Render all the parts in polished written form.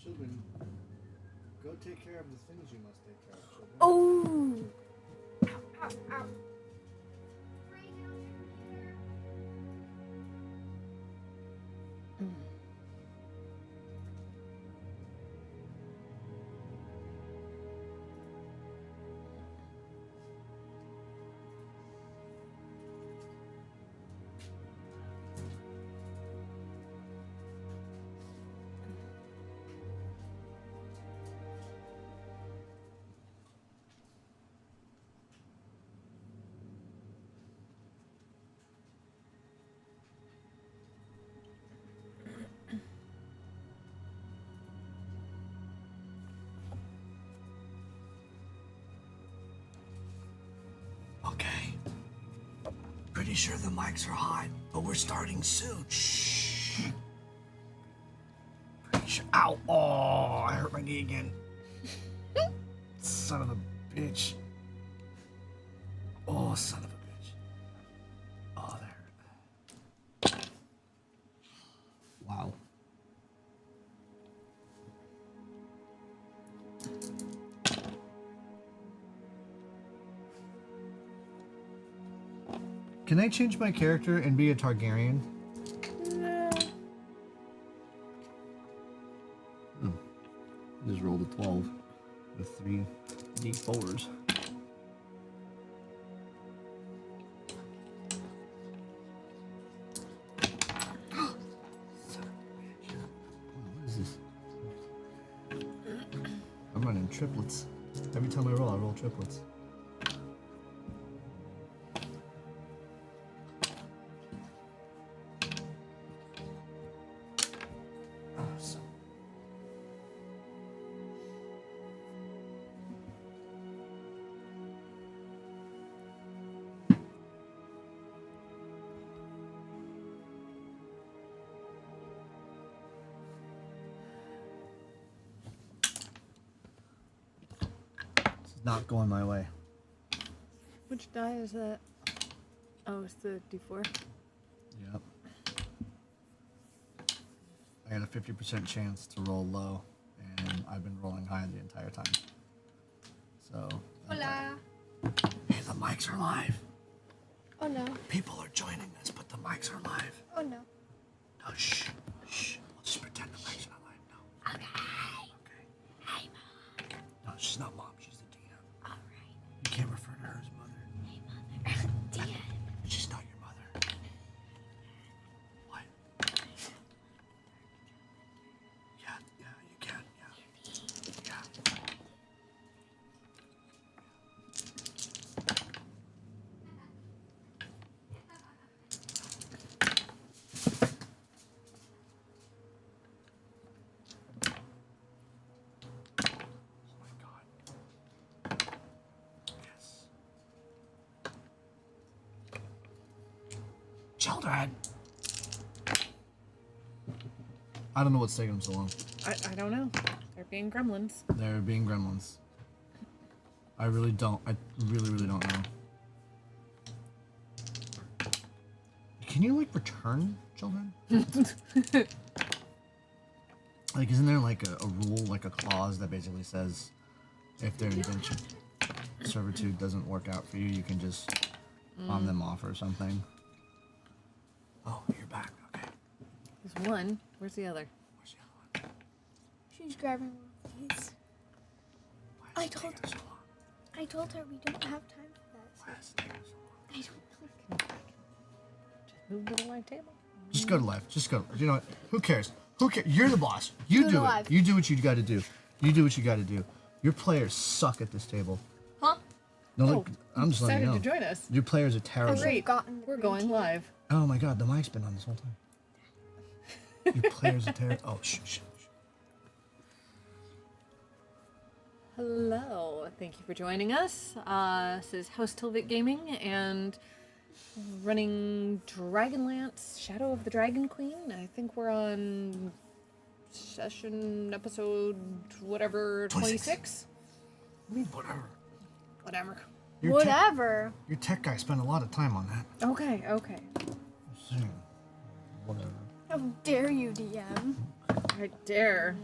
Children, go take care of the things you must take care of, children. Oh! Ow, ow, ow. Okay. Pretty sure the mics are hot, but we're starting soon. Shh. Pretty sure. Ow! Oh, I hurt my knee again. Son of a bitch. Oh, son of a bitch. Oh, that hurt. Wow. Can I change my character and be a Targaryen? No. Just rolled a 12 with 3 d4s. What is this? I'm running triplets. Every time I roll triplets. Not going my way. Which die is that? Oh, it's the D4. Yep. I got a 50% chance to roll low, and I've been rolling high the entire time. So. Hola. Hey, the mics are live. Oh no. People are joining us, but the mics are live. Oh no. No, shh. Shh. We'll just pretend the mics are not live. No. Okay. Okay. Hey, Mom. No, she's not mom. She's the DM. All right. You can't refer to her as mother. Hey, Mother. DM. She's not your mother. What? Yeah, you can. Yeah. Yeah. Oh my God. Yes. Children. I don't know what's taking them so long. I don't know. They're being gremlins. They're being gremlins. I really don't know. Can you, like, return children? Like, isn't there, like, a rule, like a clause that basically says if their indentured servitude doesn't work out for you, you can just palm them off or something? Oh, you're back. Okay. There's one. Where's the other? Where's the other one? She's grabbing one of these. Why is I it told taking so long? I told her we don't have time for that. Why is it taking so long? I don't know. Just move to the live table. Just go to life. Just go. You know what? Who cares? Who cares? You're the boss. You Go do to it. live. You do what you got to do. You do what you got to do. Your players suck at this table. Huh? No, Oh, look, I'm just letting you know. Decided to join us. Your players are I terrible. should have gotten the We're green going tea. live. Oh my God, the mic's been on this whole time. Your players are terrible. Oh, shh. Hello. Thank you for joining us. This is House Tilvik Gaming and running Dragonlance, Shadow of the Dragon Queen. I think we're on session episode whatever 26. Whatever. Whatever. Whatever. Your tech guy spent a lot of time on that. Okay. Just saying. Whatever. How dare you, DM? I dare.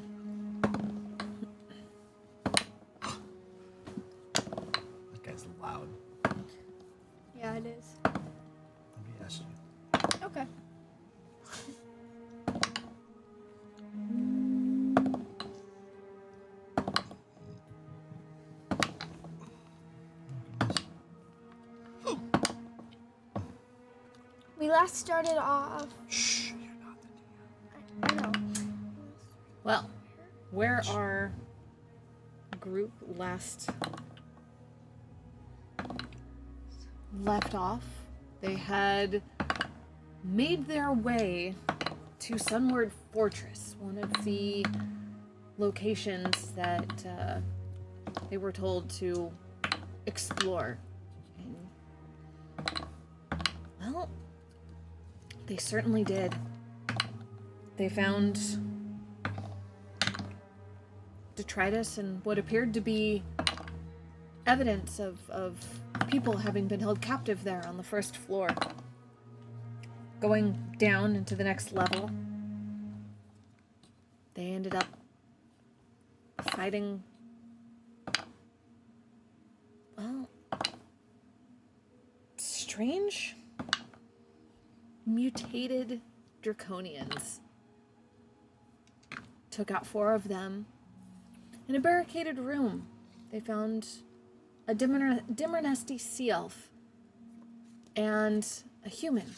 last started off. Shh, you're not the DM. I know. Well, where our group last left off, they had made their way to Sunward Fortress, one of the locations that they were told to explore. And, well, they certainly did. They found detritus and what appeared to be evidence of people having been held captive there on the first floor. Going down into the next level, they ended up fighting, well, strange, mutated draconians. Took out 4 of them. In a barricaded room, they found a Dimmernesty sea elf and a human.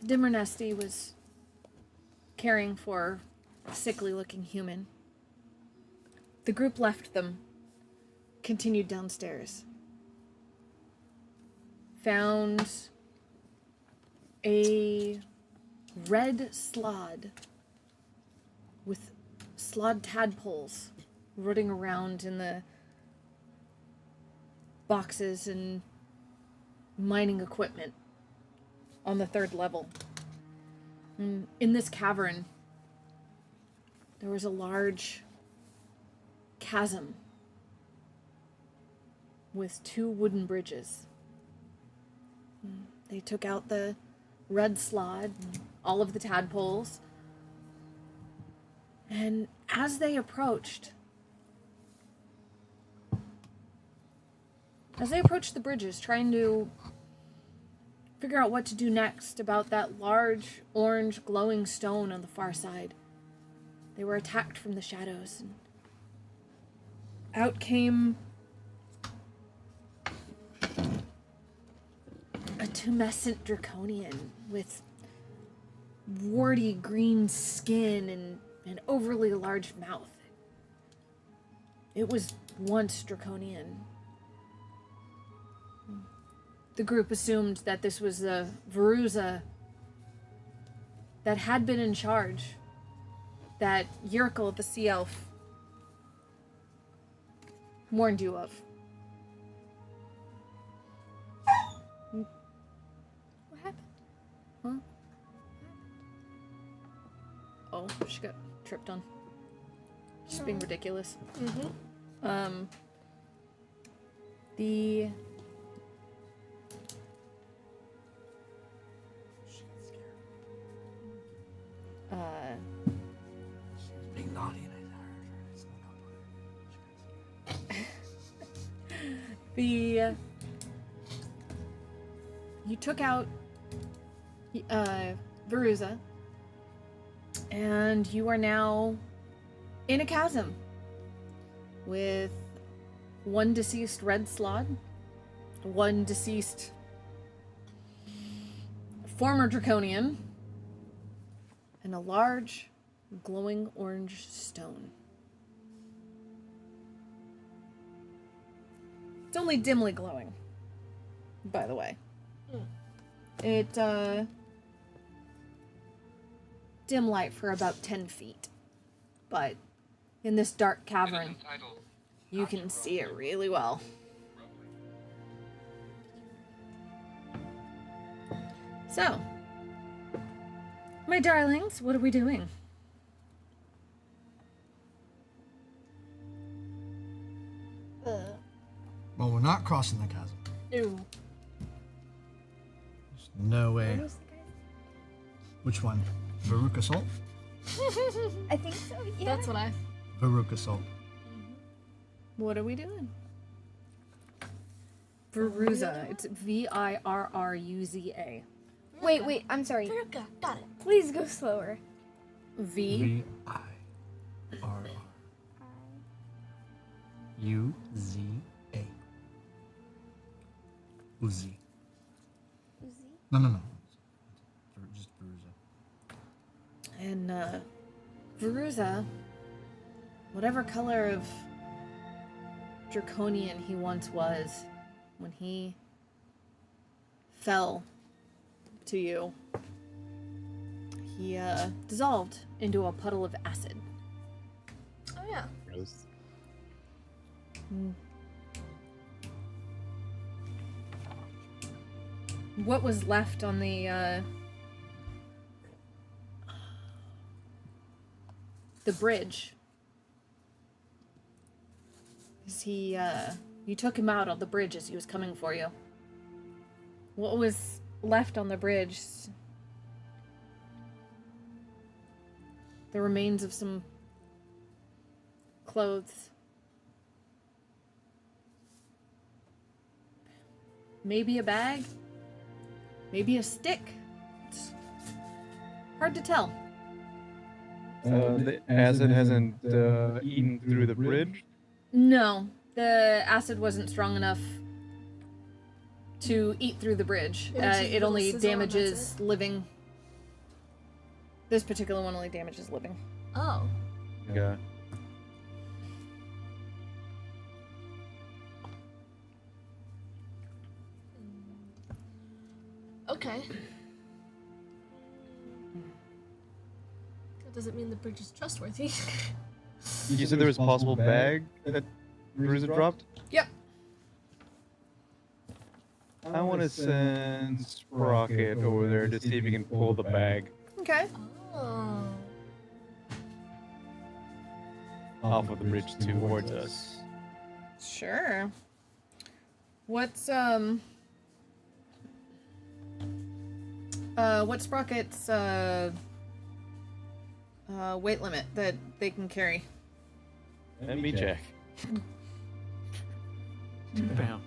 Dimmernesty was caring for a sickly-looking human. The group left them, continued downstairs. Found a red slod with slod tadpoles rooting around in the boxes and mining equipment on the 3rd level. And in this cavern, there was a large chasm with 2 wooden bridges. They took out the red slod, and all of the tadpoles, and as they approached the bridges, trying to figure out what to do next about that large, orange, glowing stone on the far side, they were attacked from the shadows, and out came a tumescent draconian with warty green skin and an overly large mouth. It was once draconian. The group assumed that this was the Veruza that had been in charge, that Yurkel, the sea elf, warned you of. What happened? Huh? Oh, she got tripped on. She's being ridiculous. Mm-hmm. The Being naughty and you took out Veruza, and you are now in a chasm with 1 deceased red slod, 1 deceased former draconian, and a large glowing orange stone. It's only dimly glowing, by the way. It, dim light for about 10 feet. But in this dark cavern, you can see it really well. So, my darlings, what are we doing? Well, we're not crossing the chasm. Ew. There's no way. What was the guy? Which one? Veruca Salt? I think so, yeah. That's what I... Veruca Salt. What are we doing? Veruza. It's Virruza. Wait, I'm sorry. Veruca, got it. Please go slower. V-I-R-R-U-Z-A. Uzi. Uzi? No. Just Veruza. And Veruza, whatever color of draconian he once was, when he fell to you, he dissolved into a puddle of acid. Oh yeah. Gross. What was left on the bridge is you took him out on the bridge as he was coming for you. What was left on the bridge? The remains of some clothes. Maybe a bag. Maybe a stick. It's hard to tell. The acid hasn't eaten through the bridge. No, the acid wasn't strong enough to eat through the bridge. It was just a It little only sizzle and that's damages it? living. This particular one only damages living. Oh. Yeah. Okay. That doesn't mean the bridge is trustworthy. You said there was a possible bag that Veruza dropped? Yep. I want to send Sprocket over there to see if he can pull the bag Okay. Oh. off of the bridge towards us. Sure. What's Sprocket's weight limit that they can carry? Let me check. 2 pounds.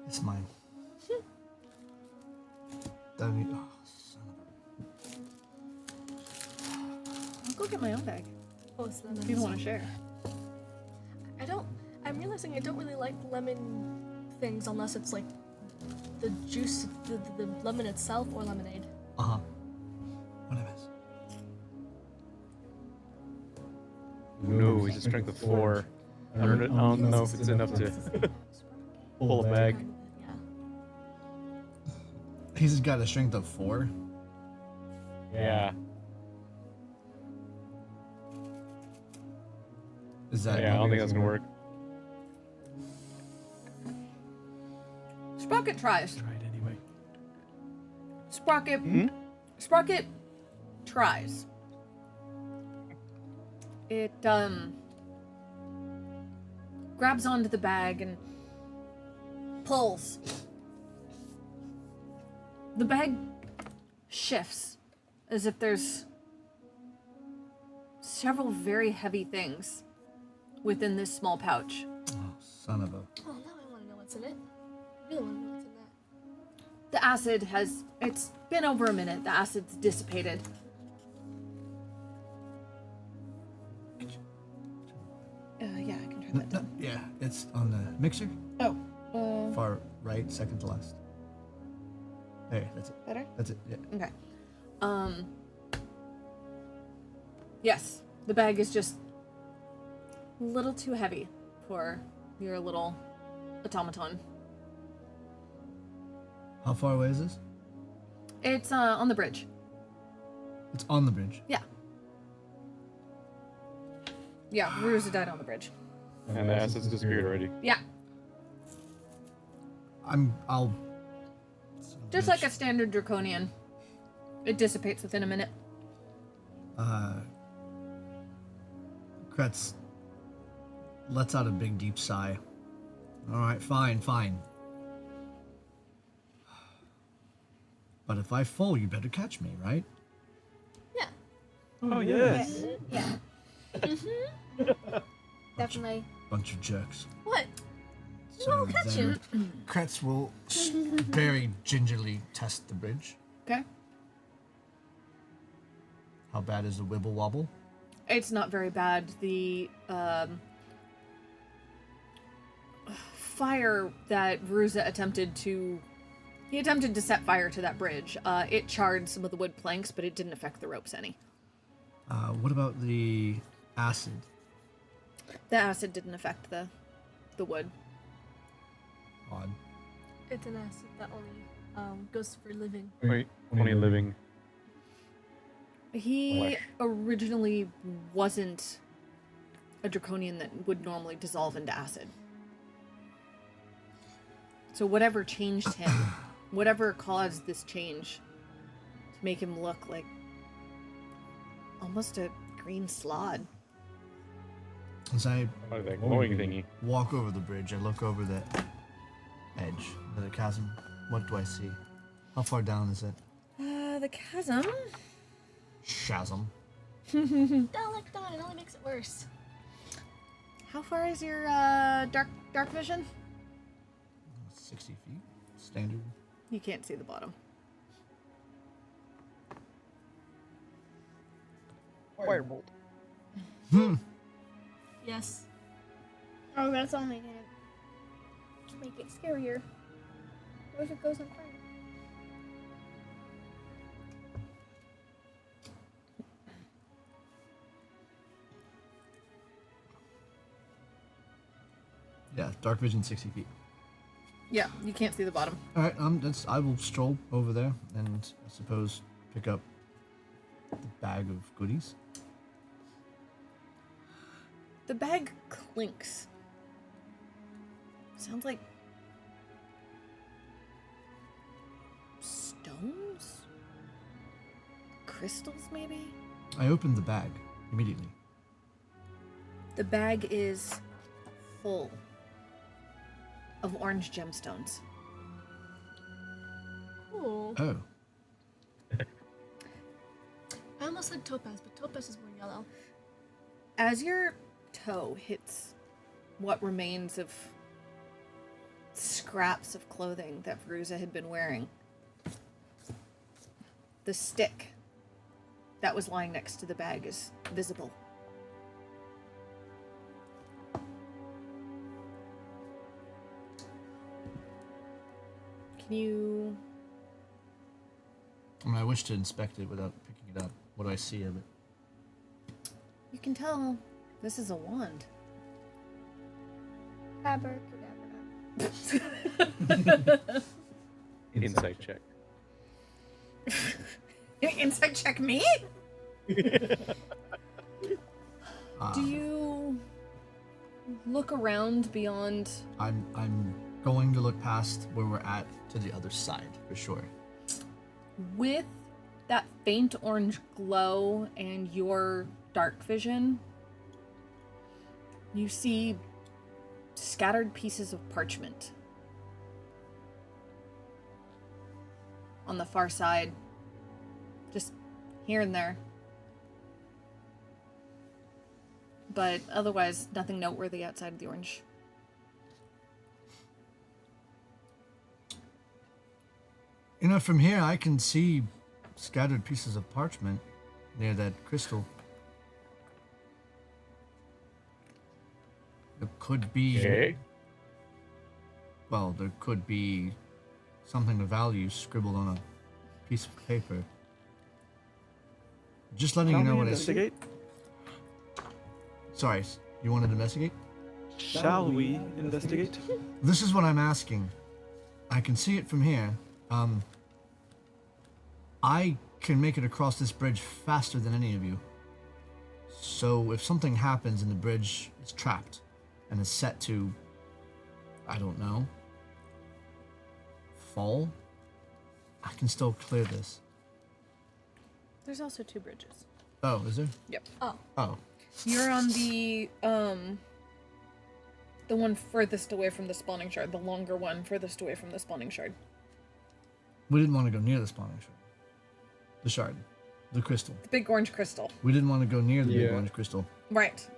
It's mine. Don't need. Oh, son I'll go get my own bag Oh, it's lemon. if you want to share. I'm realizing I don't really like lemon things unless it's like the juice, the lemon itself, or lemonade. Uh huh. What a mess. No, he's a strength of 4. I don't know if it's enough to pull a bag. Yeah. He's got a strength of 4. Yeah. Is that? Yeah, I don't think that's gonna work. Sprocket tries. Try it anyway. Sprocket. Hmm? Sprocket tries. It grabs onto the bag and pulls. The bag shifts as if there's several very heavy things within this small pouch. Oh, son of a. Oh, now I want to know what's in it. I really want to know what's in that. The acid it's been over a minute. The acid's dissipated. Yeah, I can turn that down. Yeah, it's on the mixer. Oh, Far right, second to last. There, that's it. better? That's it. Yeah. Okay. Yes, the bag is just a little too heavy for your little automaton. How far away is this? It's on the bridge. It's on the bridge. Yeah. Yeah, Veruza died on the bridge. And the acid's disappeared already. Yeah, I'll. just like a standard draconian. It dissipates within a minute. Kretz lets out a big deep sigh. Alright, fine. But if I fall, you better catch me, right? Yeah. Oh, yes. Yeah. Definitely. Bunch of jerks. What? So won't catch then Kretz will very gingerly test the bridge. Okay. How bad is the wibble wobble? It's not very bad. The fire that Ruza attempted to set fire to that bridge. It charred some of the wood planks, but it didn't affect the ropes any. What about the acid? The acid didn't affect the wood. Odd. It's an acid that only goes for living. Wait, only living. He Flesh. originally wasn't a draconian that would normally dissolve into acid. So whatever changed him, whatever caused this change to make him look like almost a green slod. As I Oh, that glowing thingy. walk over the bridge, I look over the edge of the chasm. What do I see? How far down is it? The chasm. Chasm. Don't look down, it only makes it worse. How far is your dark vision? 60 feet. Standard. You can't see the bottom. Firebolt. Yes. Oh, that's only gonna make it scarier. What if it goes on fire? Yeah, dark vision 60 feet. Yeah, you can't see the bottom. All right, I will stroll over there and I suppose pick up the bag of goodies. The bag clinks. Sounds like stones? Crystals, maybe? I opened the bag immediately. The bag is full of orange gemstones. Ooh. Oh, I almost said topaz, but topaz is more yellow. As your toe hits what remains of scraps of clothing that Veruza had been wearing, the stick that was lying next to the bag is visible. Can you... I mean, I wish to inspect it without picking it up. What do I see of it? You can tell this is a wand. Abracadabra. Insight check. Insight check me? Ah, Do you look around beyond? I'm going to look past where we're at to the other side for sure. With that faint orange glow and your dark vision, you see scattered pieces of parchment on the far side, just here and there. But otherwise, nothing noteworthy outside of the orange. You know, from here I can see scattered pieces of parchment near that crystal. There could be, Okay. well, there could be something of value scribbled on a piece of paper. Just letting you know what I see. investigate? Sorry, you wanted to investigate? Shall we investigate? This is what I'm asking. I can see it from here. I can make it across this bridge faster than any of you. So if something happens and the bridge is trapped and is set to, I don't know, fall, I can still clear this. There's also two bridges. Oh, is there? Yep. Oh. You're on the one furthest away from the spawning shard, the longer one furthest away from the spawning shard. We didn't want to go near the spawning shard. The shard. The crystal. The big orange crystal. We didn't want to go near the big Yeah. orange crystal. Right.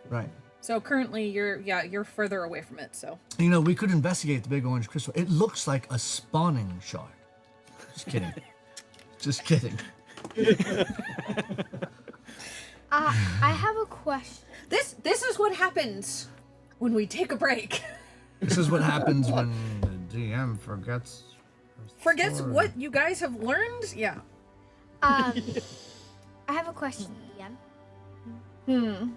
Right. So currently you're further away from it, so. You know, we could investigate the big orange crystal. It looks like a spawning shard. Just kidding. Just kidding. I have a question. This is what happens when we take a break. This is what happens when the DM forgets. Forgets Sorry. what you guys have learned? Yeah. I have a question, DM.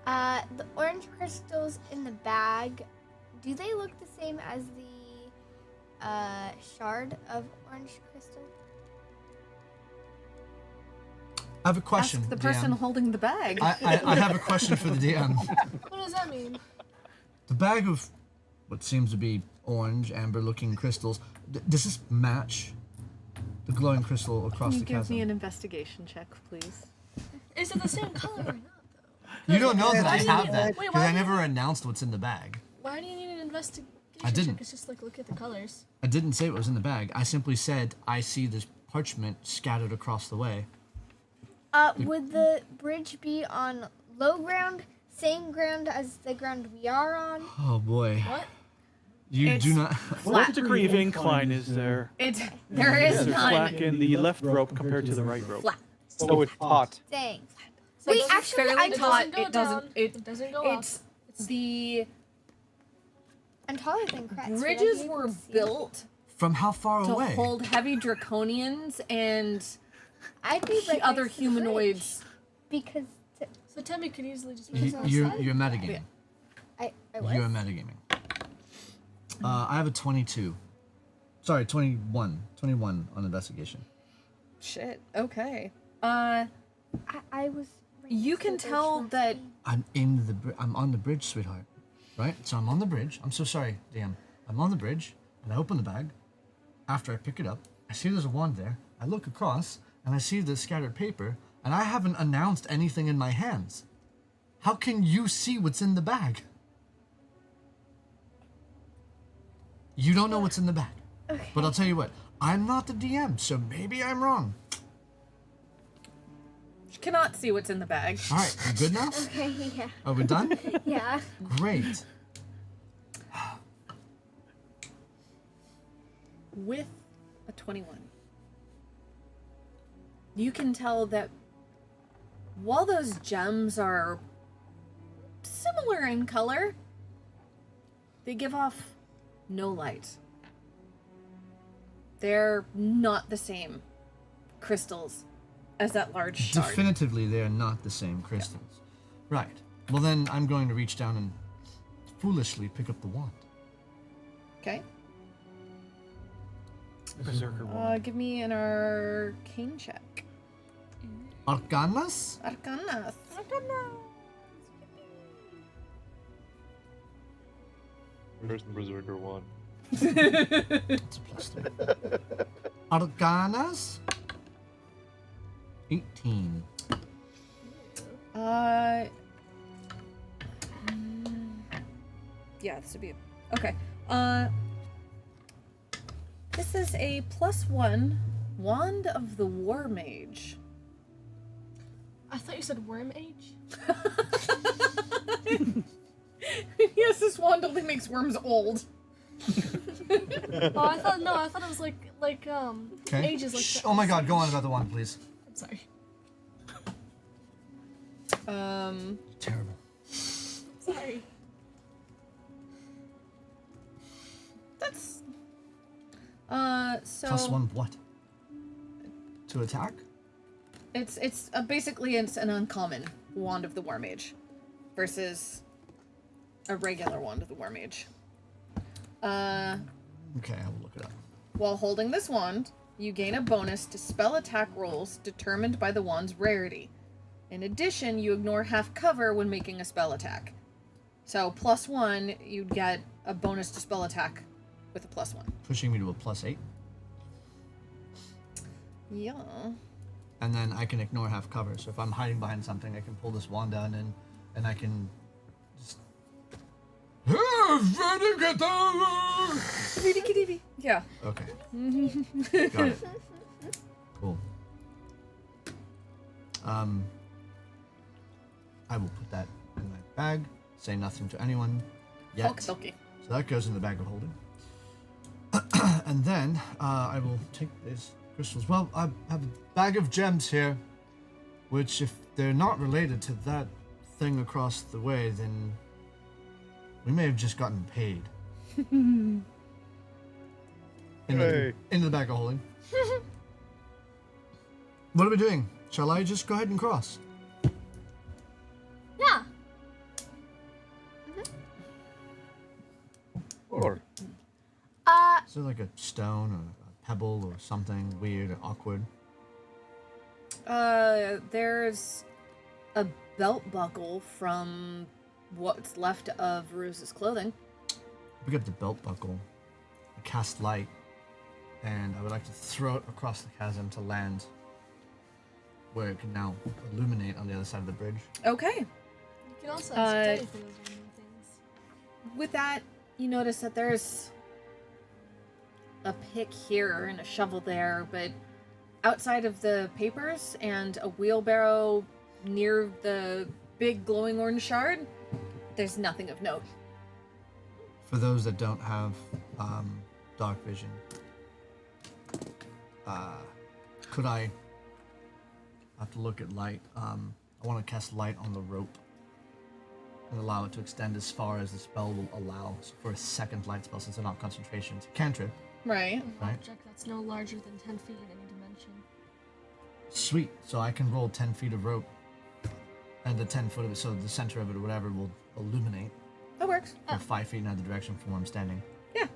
The orange crystals in the bag, do they look the same as the shard of orange crystal? I have a question. Ask the DM. person holding the bag. I have a question for the DM. What does that mean? The bag of what seems to be orange, amber-looking crystals. Does this match the glowing crystal across Can you the give chasm? me an investigation check, please? Is it the same color or not, though? You don't know that I Why do have you- that wait, because why I do you- never announced what's in the bag. Why do you need an investigation I didn't. check? It's just like, look at the colors. I didn't say what was in the bag. I simply said I see this parchment scattered across the way. Would the bridge be on low ground, same ground as the ground we are on? Oh boy. What? You It's do not. What degree of incline is there? There is There's slack none. in the left rope compared to the right rope. Flat. So it's hot. Dang. So Wait, it's actually, fairly I taut. go It doesn't. down. It It doesn't go up. It's the I'm taller than Kretz. would I be bridges able were to see? built From how far to away? hold heavy draconians and I'd be right other next to the humanoids. bridge because So Timmy could easily just. You're metagaming. I was. You're metagaming. I have a 22. Sorry, 21. 21 on investigation. Shit. Okay. I was. right You next to can the bridge tell last that night. I'm on the bridge, sweetheart. Right? So I'm on the bridge. I'm so sorry, DM. I'm on the bridge, and I open the bag. After I pick it up, I see there's a wand there. I look across, and I see the scattered paper, and I haven't announced anything in my hands. How can you see what's in the bag? You don't know what's in the bag. Okay. But I'll tell you what, I'm not the DM, so maybe I'm wrong. she cannot see what's in the bag. All right, you good now? Okay, yeah. Are we done? Yeah. Great. With a 21, you can tell that while those gems are similar in color, they give off no light. They're not the same crystals as that large shard. Definitively, they are not the same crystals. Right. Well, then I'm going to reach down and foolishly pick up the wand. Okay. Berserker wand. Give me an arcane check. Arcanas? Arcana. Where's the Berserker one? It's a +3. Arcanas? 18. Yeah, this would be okay. This is a +1 wand of the War Mage. I thought you said worm age. Yes, this wand only makes worms old. Oh, I thought it was like Okay. ages like. Shh. the- Oh my god, go on about the wand, please. I'm sorry. Terrible. Sorry. That's so +1 what? To attack? it's basically it's an uncommon wand of the War Mage versus a regular wand of the War Mage. Okay, I will look it up. While holding this wand, you gain a bonus to spell attack rolls determined by the wand's rarity. In addition, you ignore half cover when making a spell attack. So +1, you'd get a bonus to spell attack with a +1. Pushing me to a +8. Yeah. And then I can ignore half cover. So if I'm hiding behind something, I can pull this wand down and I can just. Yeah. Okay. Got it. Cool. I will put that in my bag. Say nothing to anyone yet. Okie dokie. So that goes in the bag of holding. And then I will take this Crystals. Well, I have a bag of gems here, which if they're not related to that thing across the way, then we may have just gotten paid. Hey. Into the bag of holding. What are we doing? Shall I just go ahead and cross? Yeah. Or Is there like a stone or a pebble or something weird or awkward? There's a belt buckle from what's left of Ruse's clothing. Pick up the belt buckle, I cast light, and I would like to throw it across the chasm to land where it can now illuminate on the other side of the bridge. Okay. You can also Uh, study for those random things. With that, you notice that there's a pick here and a shovel there, but outside of the papers and a wheelbarrow near the big glowing orange shard, there's nothing of note. For those that don't have dark vision, could I have to look at light? I want to cast light on the rope and allow it to extend as far as the spell will allow for a second light spell, since they're not concentration. It's a cantrip. Right. An Right. object that's no larger than 10 feet in any dimension. Sweet. So I can roll 10 feet of rope, and the 10 foot of it, so the center of it or whatever will illuminate That works. for 5 feet in either direction from where I'm standing. Yeah.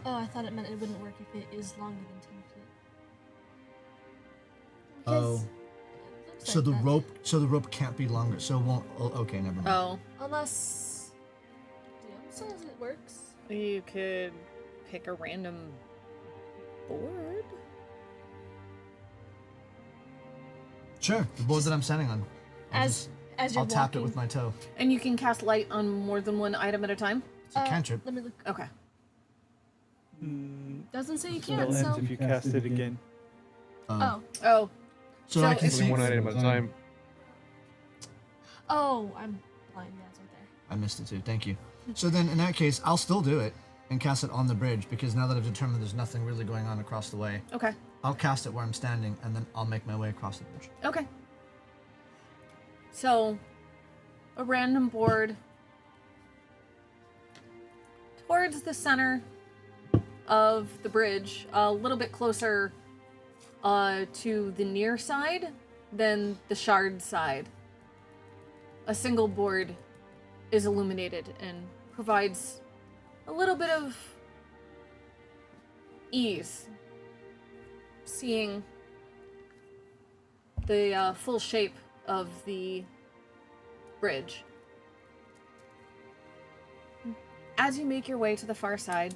Oh, I thought it meant it wouldn't work if it is longer than 10 feet. Oh. Looks So like the that. rope can't be longer. So it won't. Oh, okay, never mind. Oh, Unless... DM says it works. you could pick a random board. Sure, the board that I'm standing on. As you're I'll tap it walking- with my toe. And you can cast light on more than one item at a time? It's a cantrip. Let me look. Okay. Doesn't say you Spell can't, ends so... if you cast it again. Oh. Oh, So so I can if- see. only one item at a time. Oh, I'm blind. Yeah, it's right there. I missed it too. Thank you. So then, in that case, I'll still do it and cast it on the bridge, because now that I've determined there's nothing really going on across the way, okay. I'll cast it where I'm standing, and then I'll make my way across the bridge. Okay. So, a random board towards the center of the bridge, a little bit closer to the near side than the shard side. A single board is illuminated and provides a little bit of ease seeing the full shape of the bridge. As you make your way to the far side,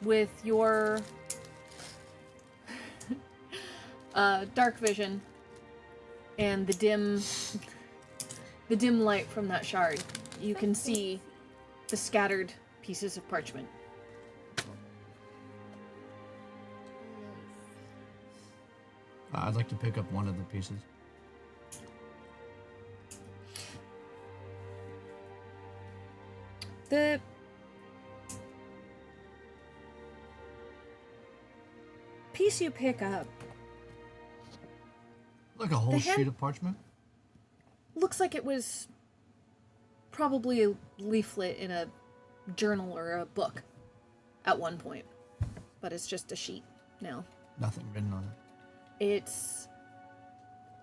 with your dark vision and the dim light from that shard, you can see the scattered pieces of parchment. I'd like to pick up one of the pieces. The piece you pick up Like a whole The hand- sheet of parchment? looks like it was probably a leaflet in a journal or a book at one point, but it's just a sheet now. Nothing written on it. It's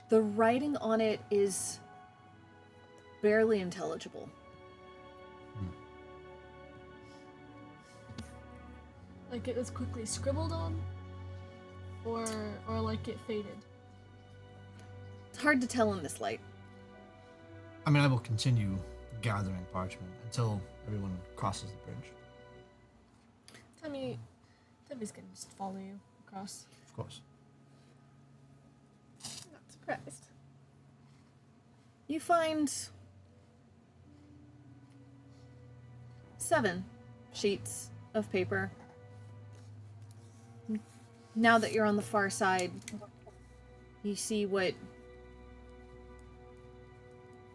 the writing on it is barely intelligible. Like it was quickly scribbled on, or like it faded. It's hard to tell in this light. I mean, I will continue gathering parchment until everyone crosses the bridge. Tammy's gonna just follow you across. Of course. Not surprised. You find 7 sheets of paper. Now that you're on the far side, you see what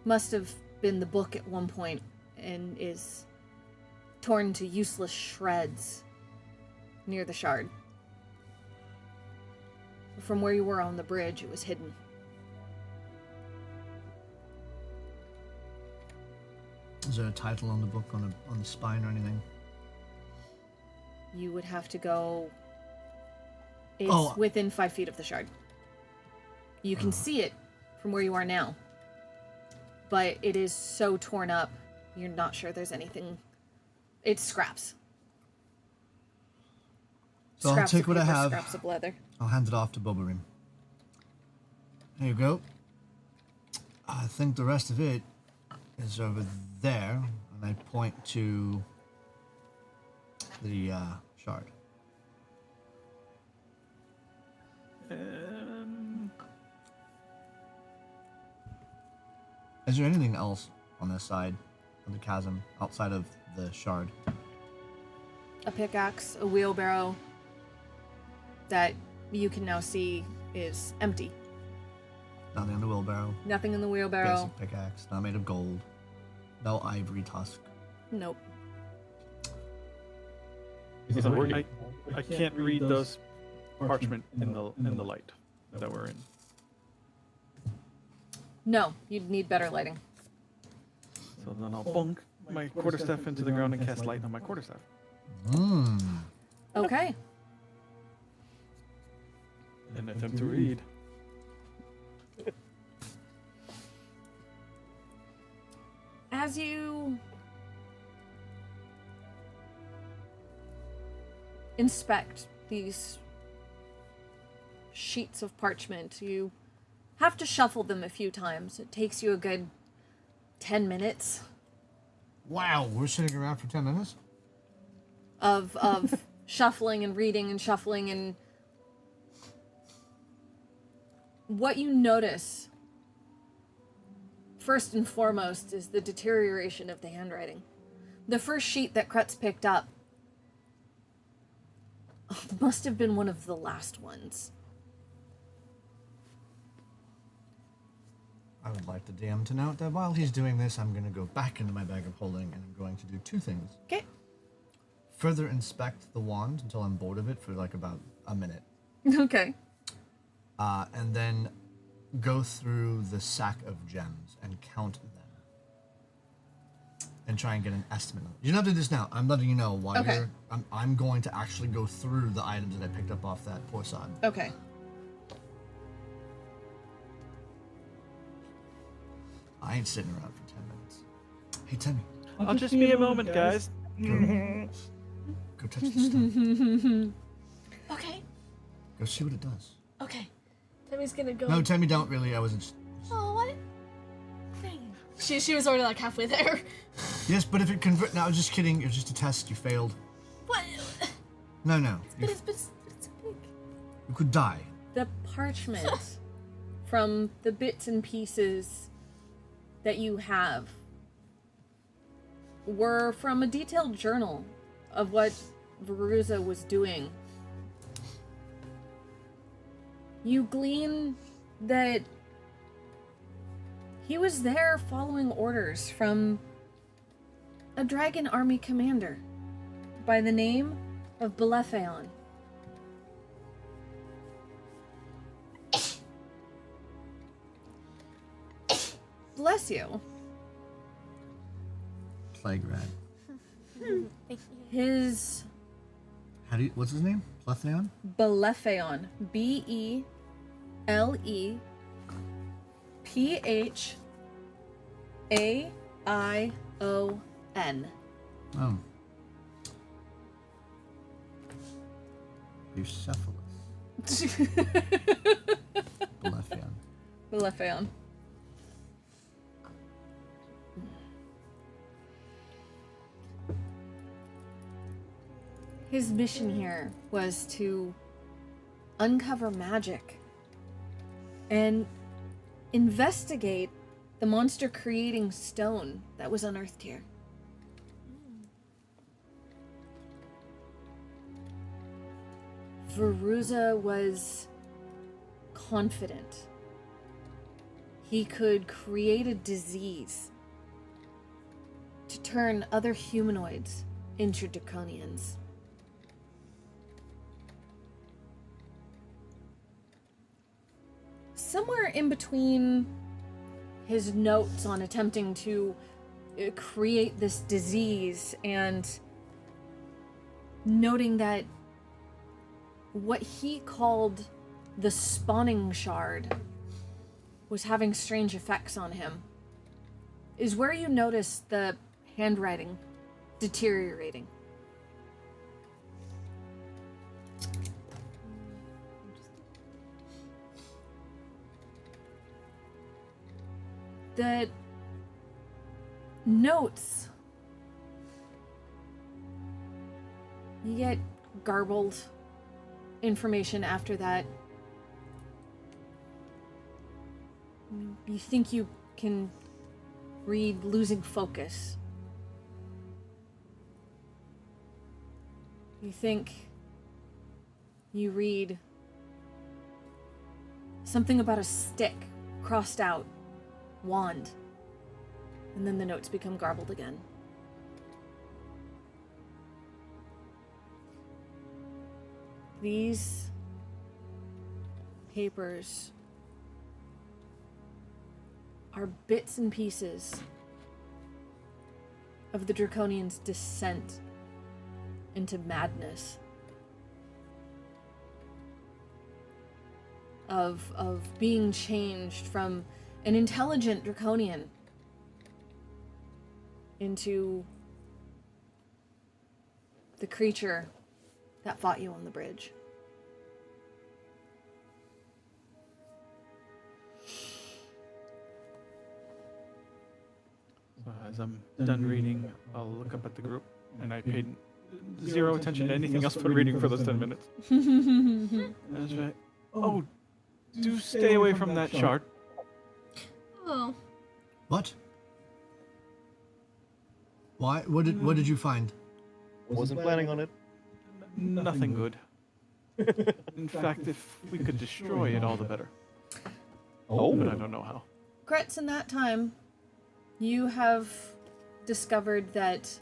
must have been the book at one point and is torn to useless shreds near the shard. From where you were on the bridge, it was hidden. Is there a title on the book on the spine or anything? You would have to go... It's within 5 feet of the shard. You can see it from where you are now. But it is so torn up, you're not sure there's anything... It's scraps. So I'll take what I have. Scraps of leather. I'll hand it off to Bobarim. There you go. I think the rest of it is over there, and I point to the shard. Is there anything else on this side of the chasm outside of the shard? A pickaxe, a wheelbarrow that you can now see is empty. Nothing in the wheelbarrow. Nothing in the wheelbarrow. Basic pickaxe, not made of gold. No ivory tusk. Nope. So I can't read those parchment in the light that we're in. No, you'd need better lighting. So then I'll bonk my quarterstaff into the ground and cast light on my quarterstaff. Okay. And attempt to read. As you inspect these sheets of parchment, you have to shuffle them a few times. It takes you a good 10 minutes Wow, we're sitting around for 10 minutes? of shuffling and reading and shuffling, and what you notice first and foremost is the deterioration of the handwriting. The first sheet that Krutz picked up must have been one of the last ones. I would like the DM to note that while he's doing this, I'm going to go back into my bag of holding and I'm going to do two things. Okay. Further inspect the wand until I'm bored of it for like about a minute. Okay. And then go through the sack of gems and count them. And try and get an estimate of it. You don't have to do this now. I'm letting you know why Okay. you're... I'm going to actually go through the items that I picked up off that poor sod. Okay. I ain't sitting around for 10 minutes. Hey, Timmy, I'll just be a moment, guys. go touch the stone. Okay. Go see what it does. Okay. Tammy's gonna go. No, Timmy, don't really. I wasn't... Oh, what? Dang. She was already like halfway there. Yes, but if it convert... No, I was just kidding. It was just a test. You failed. What? No. You, But it's so big. you could die. The parchment from the bits and pieces that you have were from a detailed journal of what Veruza was doing. You glean that he was there following orders from a dragon army commander by the name of Belefeon. Bless you. Plague rat. Thank you. His How do you... What's his name? Plethneon? Belefeon. Belephaion. Oh. Bucephalus. Belefeon. Belefeon. His mission here was to uncover magic and investigate the monster creating stone that was unearthed here. Veruza was confident he could create a disease to turn other humanoids intra-draconians. Somewhere in between his notes on attempting to create this disease and noting that what he called the spawning shard was having strange effects on him, is where you notice the handwriting deteriorating. The notes, you get garbled information after that. You think you can read losing focus. You think you read something about a stick crossed out, wand, and then the notes become garbled again. These papers are bits and pieces of the Draconians' descent into madness. Of being changed from an intelligent Draconian into the creature that fought you on the bridge. As I'm done reading, I'll look up at the group, and I paid zero attention to anything else but reading for those 10 minutes. That's right. Oh, do stay away from that shard. Oh. What? Why? What did you find? Wasn't planning on it. Nothing good. In fact, if we could destroy it, all the better. Oh. But I don't know how. Kretz, in that time, you have discovered that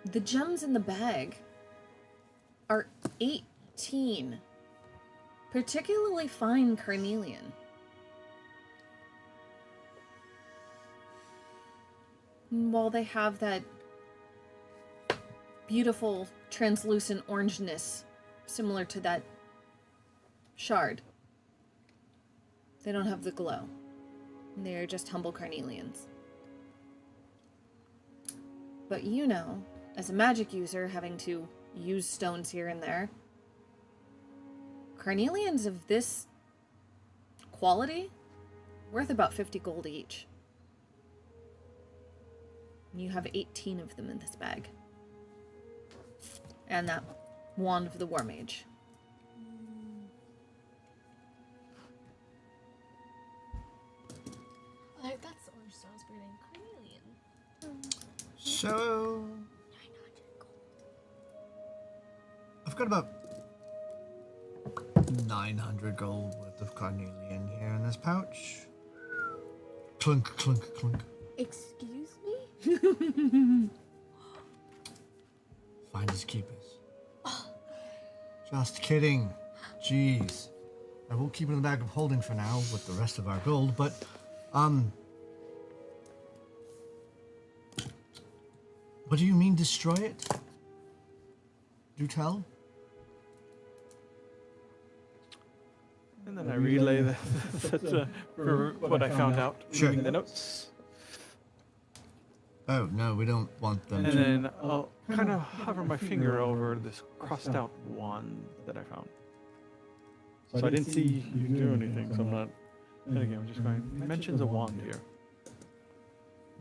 the gems in the bag are 18, particularly fine carnelian. And while they have that beautiful translucent orangeness similar to that shard, they don't have the glow. They're just humble carnelians. But you know, as a magic user having to use stones here and there, carnelians of this quality worth about 50 gold each. And you have 18 of them in this bag. And that wand of the War Mage. Like, that's orange stones breeding. Carnelian. So 900 gold. I've got about 900 gold worth of carnelian here in this pouch. Clunk, clunk, clunk. Excuse me? Finders keepers. Just kidding. Jeez. I will keep it in the bag of holding for now with the rest of our gold, but what do you mean destroy it? Do tell? And then I relay that for what I found out Sure. reading the notes. Oh, no, we don't want them And to. then I'll kind of hover my finger over this crossed out wand that I found. So I didn't see you do anything, so I'm not. And again, I'm just going. It mentions a wand here.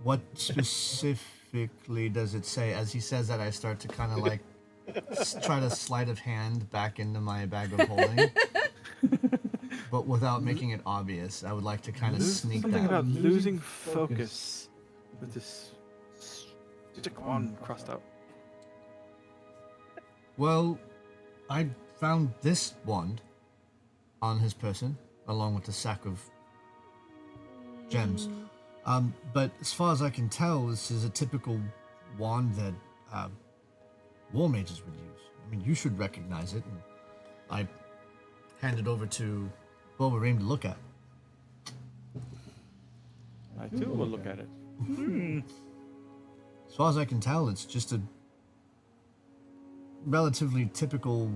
What specifically does it say? As he says that, I start to kind of like try to sleight of hand back into my bag of holding. But without making it obvious. I would like to kind of sneak Something that. about losing focus with this stick wand crossed out. Well, I found this wand on his person, along with the sack of gems. But as far as I can tell, this is a typical wand that war mages would use. I mean, you should recognize it. And I hand it over to Wolverine to look at. I too will look at it. As far as I can tell, it's just a relatively typical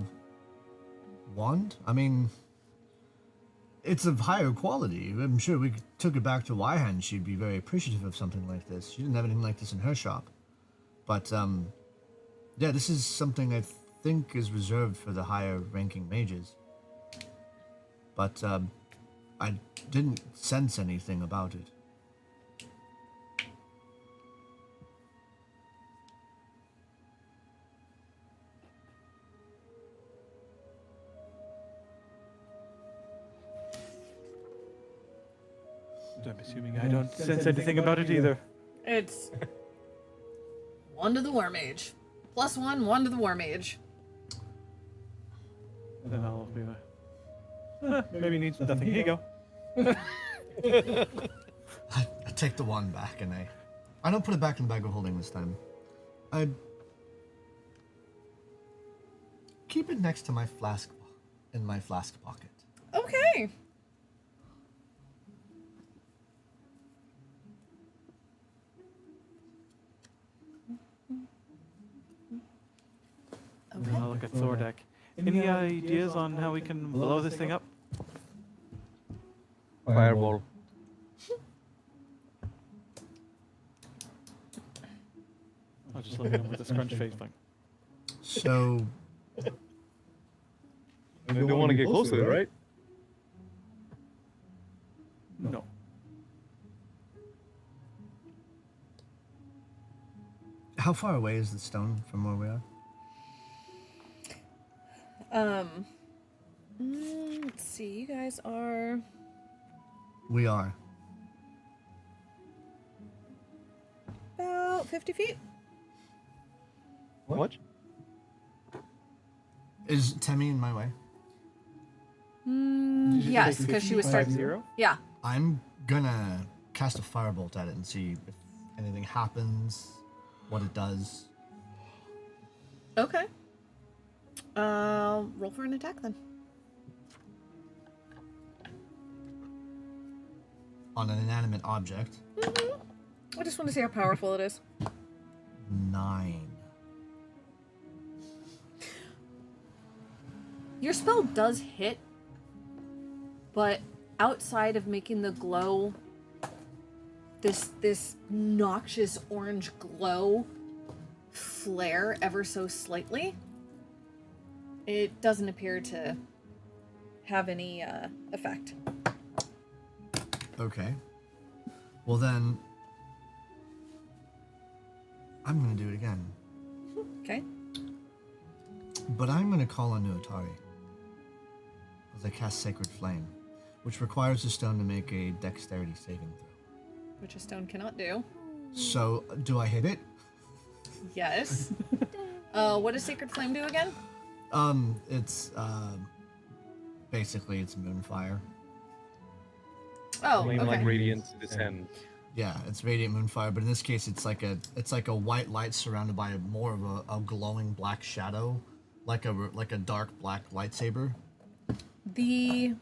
wand. I mean, it's of higher quality. I'm sure we took it back to Wyhan. She'd be very appreciative of something like this. She didn't have anything like this in her shop. But, yeah, this is something I think is reserved for the higher ranking mages. But, I didn't sense anything about it. I'm assuming I don't sense anything about it either. It's one to the war mage. +1, 1 to the war mage. Then I'll be like, maybe needs nothing. Here you go. I take the wand back and I don't put it back in the bag of holding this time. I keep it next to my flask in my flask pocket. Okay. Then I'll look at Thordak. Any ideas on how we can blow this thing up? Fireball. I'll just look at him with a scrunch face thing. So, You don't want to get close to it, right? No. how far away is the stone from where we are? Let's see. You guys are. We are. About 50 feet. What? Is Temmie in my way? Did you Yes, say because she was 50? starting. 50? Yeah. I'm gonna cast a firebolt at it and see if anything happens, what it does. Okay. Roll for an attack then. On an inanimate object. I just want to see how powerful it is. 9. Your spell does hit, but outside of making the glow, this noxious orange glow flare ever so slightly, it doesn't appear to have any effect. Okay. Well then, I'm gonna do it again. Okay. But I'm gonna call on Nuatari. As I cast Sacred Flame, which requires the stone to make a dexterity saving throw. Which a stone cannot do. So, do I hit it? Yes. What does Sacred Flame do again? It's basically it's moonfire. Oh, Flame okay. like radiance descend. Yeah, it's radiant moonfire, but in this case, it's like a white light surrounded by more of a glowing black shadow, like a dark black lightsaber, The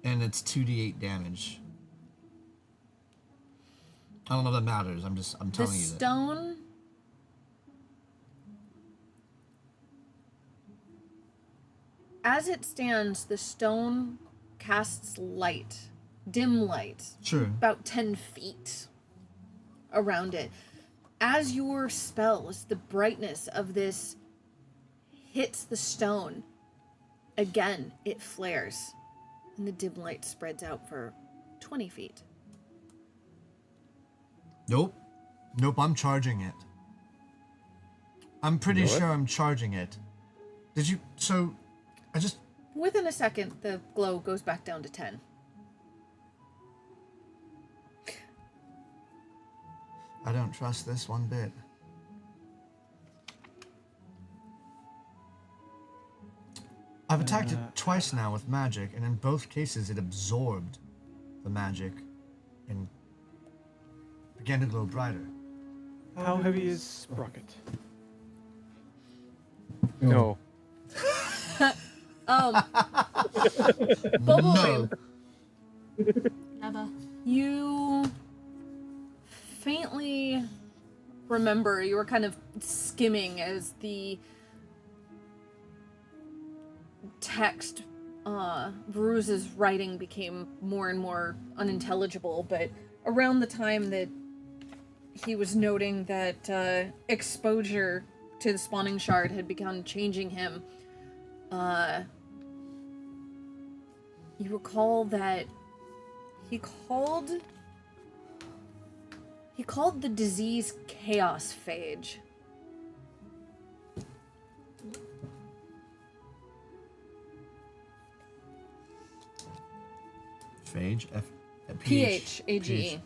and it's 2d8 damage. I don't know if that matters. I'm telling you that. stone as it stands, the stone casts light, dim light, Sure. about 10 feet around it. As your spell, as the brightness of this hits the stone, again, it flares, and the dim light spreads out for 20 feet. Nope. I'm charging it. I'm pretty You know what? sure I'm charging it. Did you? So, I just. Within a second, the glow goes back down to 10. I don't trust this one bit. I've attacked it twice now with magic, and in both cases it absorbed the magic and began to glow brighter. How heavy is Sprocket? No. Bumblebee, Never. you faintly remember you were kind of skimming as the text, Bruce's writing became more and more unintelligible, but around the time that he was noting that exposure to the spawning shard had begun changing him, you recall that he called the disease chaos phage. Phage? Phage.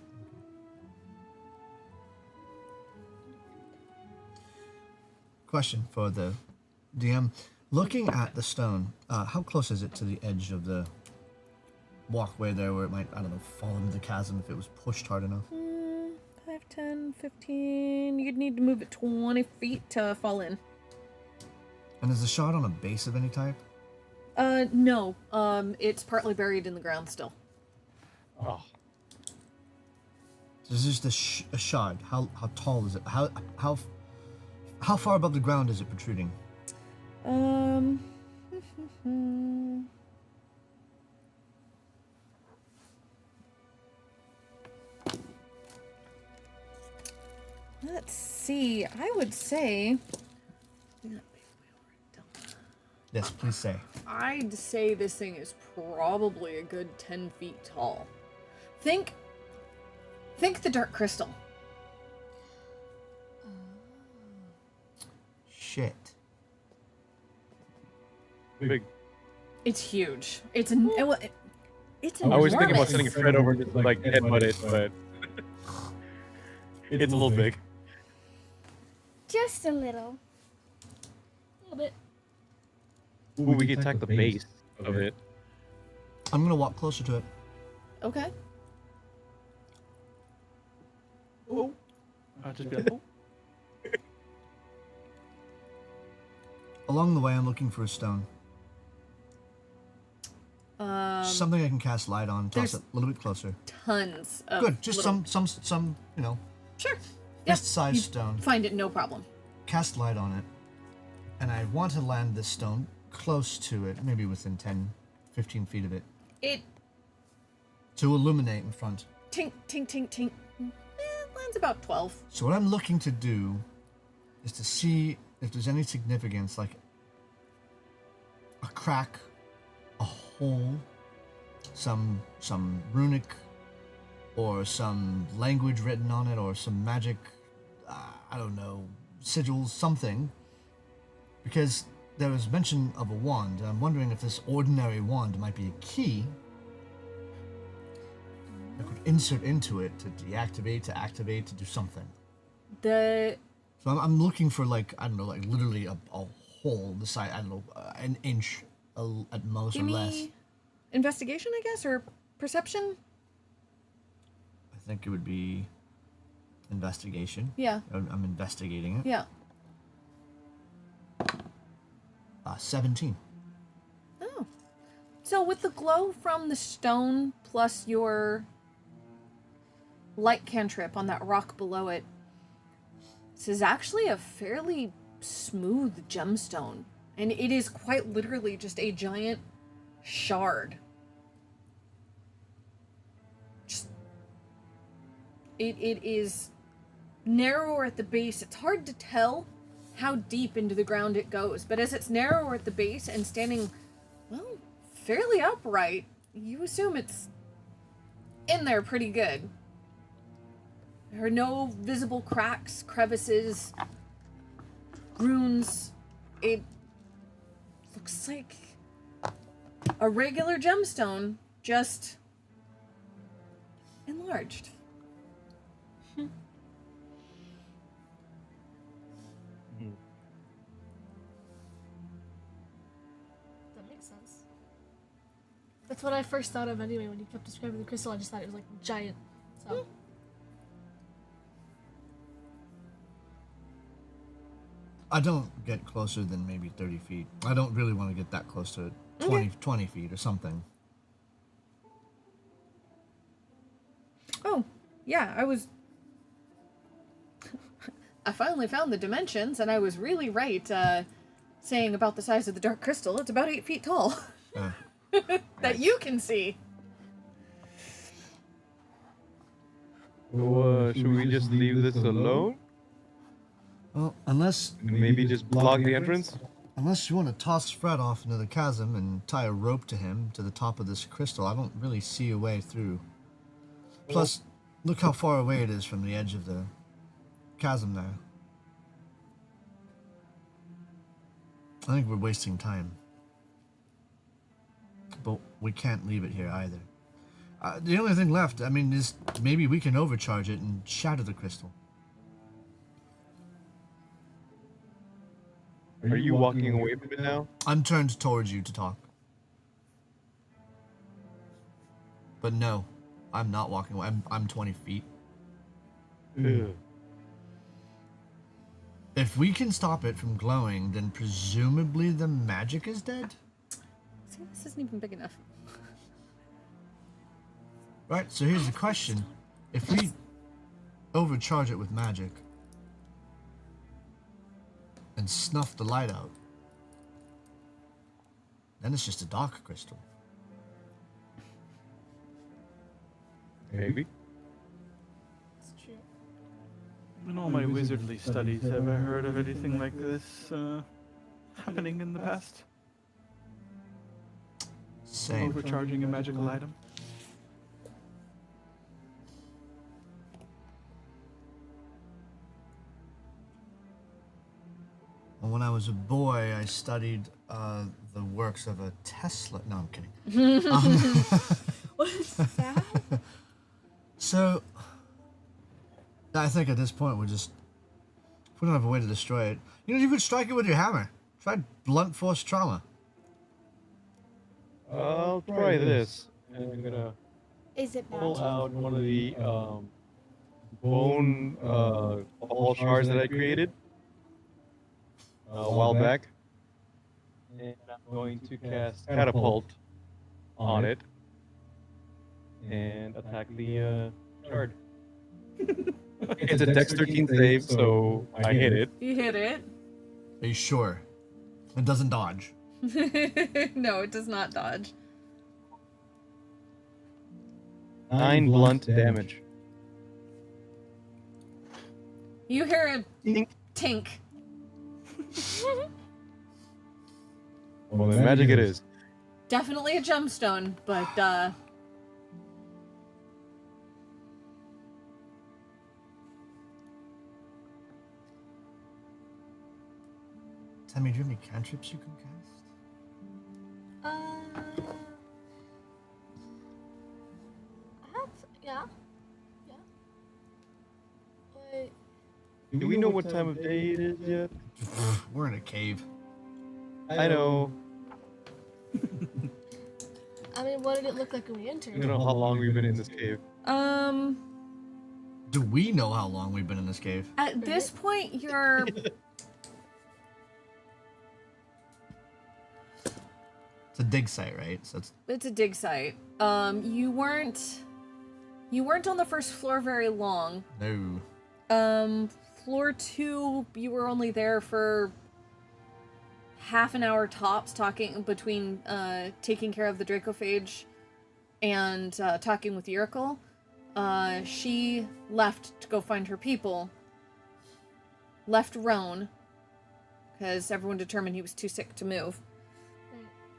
Question for the DM. Looking at the stone, how close is it to the edge of the walkway there where it might, I don't know, fall into the chasm if it was pushed hard enough? 5, 10, 15. You'd need to move it 20 feet to fall in. And is the shard on a base of any type? No. It's partly buried in the ground still. Oh. So this is just a shard. How tall is it? How far above the ground is it protruding? Let's see. I would say. Yes, please say. I'd say this thing is probably a good 10 feet tall. Think the dark crystal. Shit. Big. It's huge. It's it's I was thinking about enormous. sending Fred over to like headbutt it, but it's a little big. Just a little. A little bit. Ooh, we can attack the base of it. I'm gonna walk closer to it. Okay. Oh. I'll just be like, oh. Along the way, I'm looking for a stone. Something I can cast light on. Toss there's it a little bit closer. Tons of Good. Just little- some, you know, Sure. Yeah. fist-sized you stone. Find it no problem. Cast light on it, and I want to land this stone close to it, maybe within 10, 15 feet of it, It to illuminate in front. tink tink tink tink. Lands about 12. So what I'm looking to do is to see if there's any significance, like a crack, a hole, some runic, or some language written on it, or some magic, I don't know, sigils, something. Because there was mention of a wand, and I'm wondering if this ordinary wand might be a key I could insert into it to deactivate, to activate, to do something. The So I'm looking for, like, I don't know, like literally a hole the size, I don't know, an inch at most give or less. me investigation, I guess, or perception. I think it would be investigation. Yeah. I'm investigating it. Yeah. 17. Oh. So with the glow from the stone plus your light cantrip on that rock below it, this is actually a fairly smooth gemstone. And it is quite literally just a giant shard. Just it is narrower at the base. It's hard to tell how deep into the ground it goes, but as it's narrower at the base and standing, well, fairly upright, you assume it's in there pretty good. There are no visible cracks, crevices, runes. It looks like a regular gemstone, just enlarged. That makes sense. That's what I first thought of anyway when you kept describing the crystal. I just thought it was like giant. So I don't get closer than maybe 30 feet. I don't really want to get that close to it. 20 feet or something. Oh, yeah, I finally found the dimensions, and I was really right saying about the size of the dark crystal. It's about 8 feet tall. That you can see. So, should we just leave this alone? Well, unless And maybe just block the entrance? you want to toss Fred off into the chasm and tie a rope to him to the top of this crystal, I don't really see a way through. Plus, look how far away it is from the edge of the chasm there. I think we're wasting time. But we can't leave it here either. The only thing left, I mean, is maybe we can overcharge it and shatter the crystal. Are you walking away from it now? I'm turned towards you to talk. But no, I'm not walking away. I'm 20 feet. Ugh. If we can stop it from glowing, then presumably the magic is dead? See, this isn't even big enough. Right, so here's the question. If we overcharge it with magic and snuff the light out, then it's just a dark crystal. Maybe. It's true. In all my wizardly studies, have I heard of anything like this happening in the past? Same. Overcharging a magical item? When I was a boy, I studied the works of a Tesla. No, I'm kidding. What is that? So, I think at this point we don't have a way to destroy it. You could strike it with your hammer. Try blunt force trauma. I'll try this. And I'm gonna Is it pull magic? out one of the bone ball shards that I created a while back. And I'm going to cast Catapult on it and attack the shard. It's a Dex 13 save, so I hit it. You hit it. Are you sure? It doesn't dodge. No, it does not dodge. 9 blunt damage. You hear a Tink. tink. Well, then magic it is. Definitely a gemstone, but Tammy, do you have any cantrips you can cast? I have, yeah. Wait, Do we know what time of day it is yet? We're in a cave. I know. I mean, what did it look like when we entered? I don't know how long we've been in this cave. Do we know how long we've been in this cave? at this point you're It's a dig site, right? So it's a dig site. You weren't on the first floor very long. no. Floor 2, you were only there for half an hour tops, talking between taking care of the Dracophage and talking with Yurikal. She left to go find her people. Left Roan because everyone determined he was too sick to move.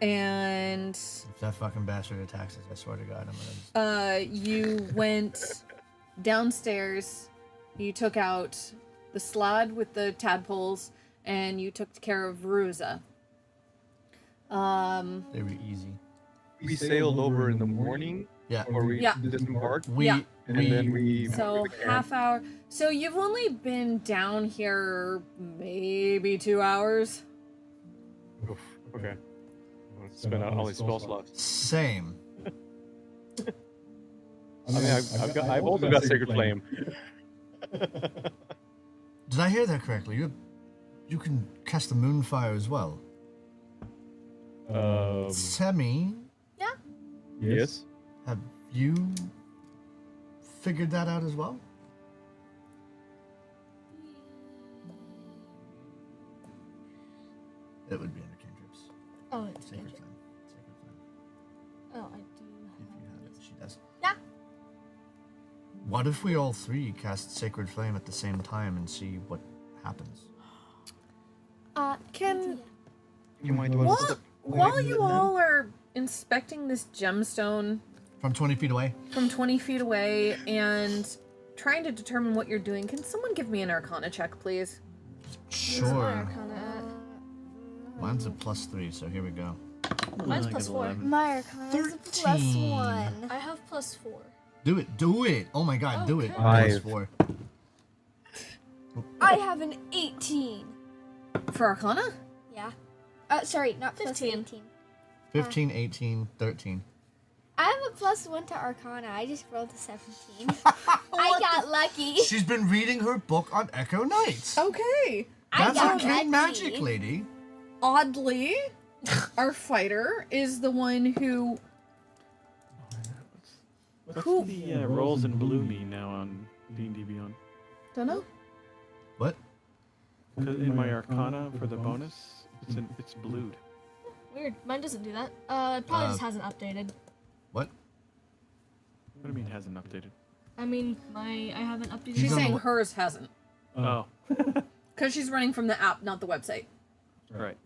And If that fucking bastard attacks us, I swear to God, I'm gonna. you went downstairs. You took out the slod with the tadpoles, and you took care of Veruza. They were easy. We sailed over in the morning, Yeah. or we Yeah. disembarked, Yeah. and then we. So half hour. So you've only been down here maybe 2 hours. Oof, okay. Let's spend out all these spell slots. Same. I mean, I've also got Sacred Flame. Did I hear that correctly? you can cast the Moonfire as well. Semi, Yes. have you figured that out as well? It would be under cantrips. Oh, it's Sacred cantrip. Flame. Sacred Flame. Oh, I do. If you have it, she does. Yeah. What if we all three cast Sacred Flame at the same time and see what happens? Can You might want to step while away you from it. all are inspecting this gemstone From 20 feet away? from 20 feet away and trying to determine what you're doing, can someone give me an Arcana check, please? Sure. Arcana Mine's a +3, so here we go. Mine's I plus get 4. 11. My Arcana is a plus 13. 1. I have plus 4. Do it, do it! Oh my god, do it. Okay. +4. I have an 18. For Arcana? Yeah. Sorry, not plus 15. 18. 15, 18, 13. I have a plus 1 to Arcana. I just rolled a 17. I got lucky. She's been reading her book on Echo Knights. Okay. I That's got arcane lucky. magic, lady. Oddly, our fighter is the one who What's Who- the rolls in blue mean now on D&D Beyond? don't know. What? 'Cause in my Arcana for the bonus, it's blued. Weird. Mine doesn't do that. It probably just hasn't updated. What? What do you mean it hasn't updated? I mean, I haven't updated. She's on the saying web- hers hasn't. Oh, Because she's running from the app, not the website. right.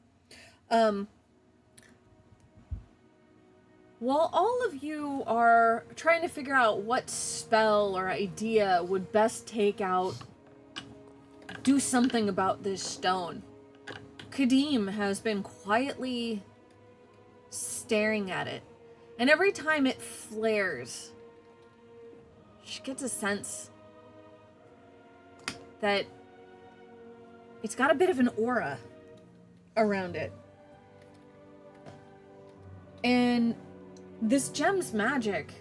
While all of you are trying to figure out what spell or idea would best do something about this stone, Kadim has been quietly staring at it. And every time it flares, she gets a sense that it's got a bit of an aura around it. And this gem's magic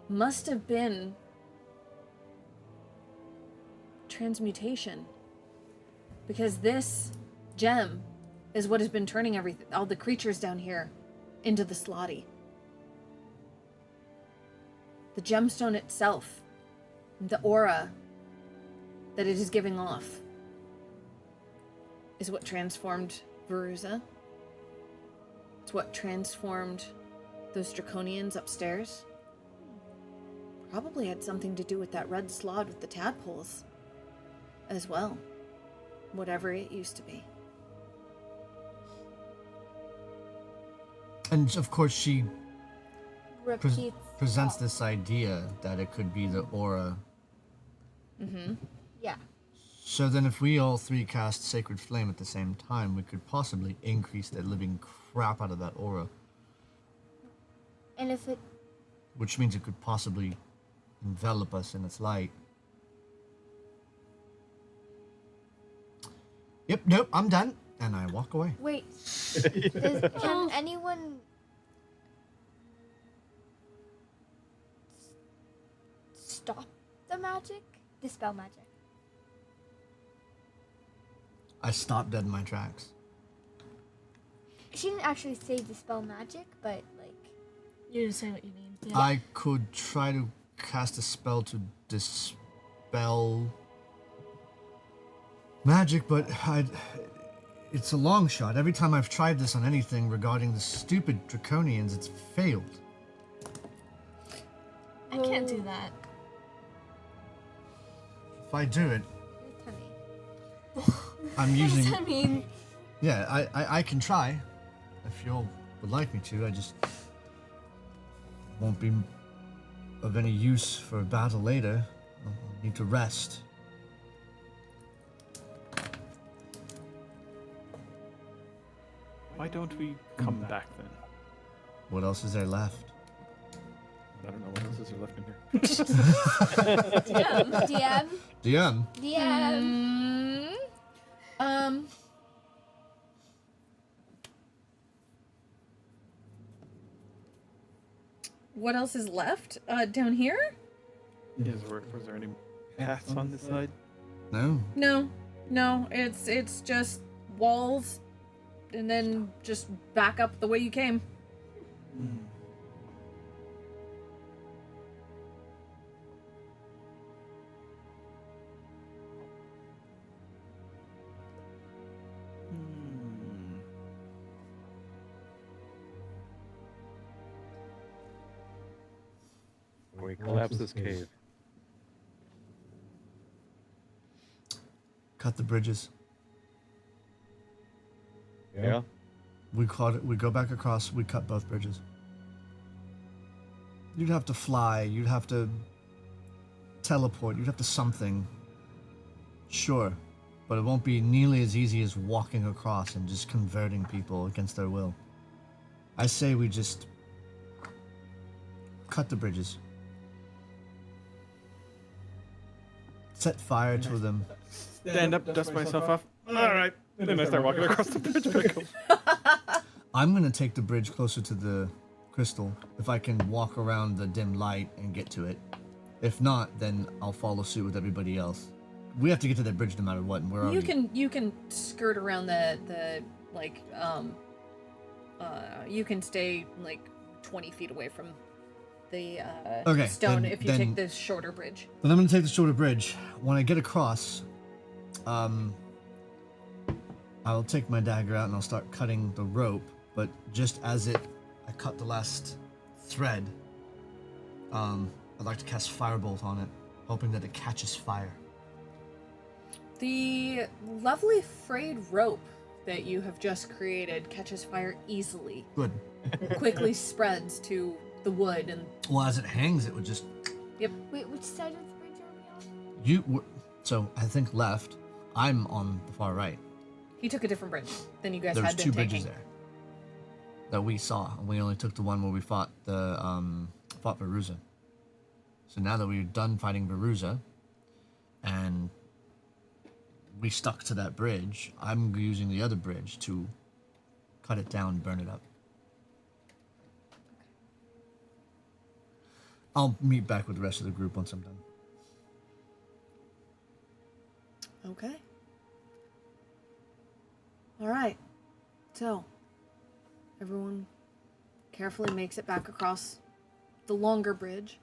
must have been transmutation. Because this gem is what has been turning all the creatures down here into the slotty. The gemstone itself, the aura that it is giving off, is what transformed Veruza. It's what transformed those draconians upstairs. Probably had something to do with that red slod with the tadpoles as well. Whatever it used to be. And of course, she Repeats. presents this idea that it could be the aura. Yeah. So then, if we all three cast Sacred Flame at the same time, we could possibly increase the living crap out of that aura, And if it. which means it could possibly envelop us in its light. Yep, nope, I'm done. And I walk away. Wait. Can anyone. Stop the magic? Dispel magic. I stopped dead in my tracks. She didn't actually say dispel magic, but like. You just say what you mean. Yeah. I could try to cast a spell to dispel magic, but it's a long shot. Every time I've tried this on anything regarding the stupid draconians, it's failed. I can't do that. If I do it, Tell me. I'm What does using... that mean? Yeah, I can try. If you all would like me to, I just won't be of any use for battle later. I'll need to rest. Why don't we come back then? What else is there left? I don't know what else is there left in here. DM. DM. DM. What else is left down here? Was there any paths on this side? No. No. It's just walls, and then just back up the way you came. We collapse this cave. Cut the bridges. Yeah? We caught it. We go back across. We cut both bridges. You'd have to fly. You'd have to teleport. You'd have to something. Sure. But it won't be nearly as easy as walking across and just converting people against their will. I say we just cut the bridges. Set fire to them. Stand up, dust myself off. All right. Then I start walking across the bridge. Back. I'm gonna take the bridge closer to the crystal if I can walk around the dim light and get to it. If not, then I'll follow suit with everybody else. We have to get to that bridge no matter what, and we're already... You can skirt around the like you can stay like 20 feet away from the stone if you take the shorter bridge. Then I'm gonna take the shorter bridge. When I get across, I'll take my dagger out and I'll start cutting the rope. But just as I cut the last thread, I'd like to cast Firebolt on it, hoping that it catches fire. The lovely frayed rope that you have just created catches fire easily. Good. Quickly spreads to the wood and... Well, as it hangs, it would just... Yep. Wait, which side of the bridge are we on? So, I think left. I'm on the far right. He took a different bridge than you guys There's had been two taking. bridges there that we saw, and we only took the one where we fought Veruza. So now that we're done fighting Veruza, and we stuck to that bridge, I'm using the other bridge to cut it down and burn it up. I'll meet back with the rest of the group once I'm done. Okay. All right. So, everyone carefully makes it back across the longer bridge.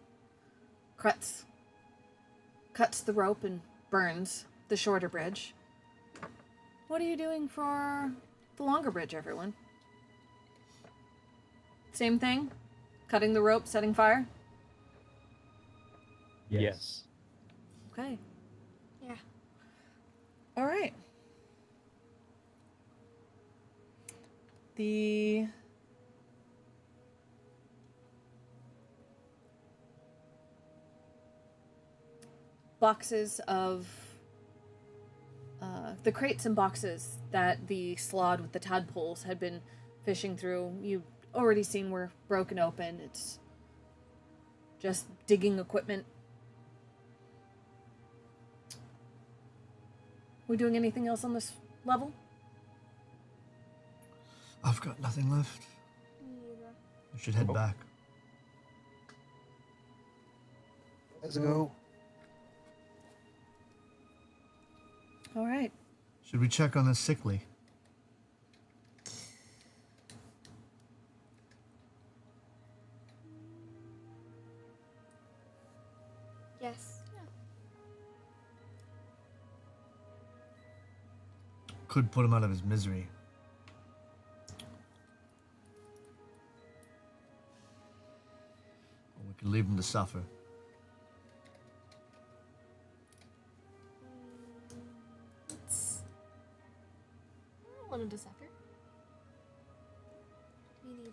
Cuts the rope and burns the shorter bridge. What are you doing for the longer bridge, everyone? Same thing? Cutting the rope, setting fire? Yes. Okay. Yeah. All right. The boxes of the crates and boxes that the slod with the tadpoles had been fishing through, you've already seen were broken open. It's just digging equipment. We doing anything else on this level? I've got nothing left. Me neither. We should head back. Let's go. All right. Should we check on the sickly? Yes. Yeah. Could put him out of his misery. Or we could leave him to suffer. I don't want him to suffer. Me neither.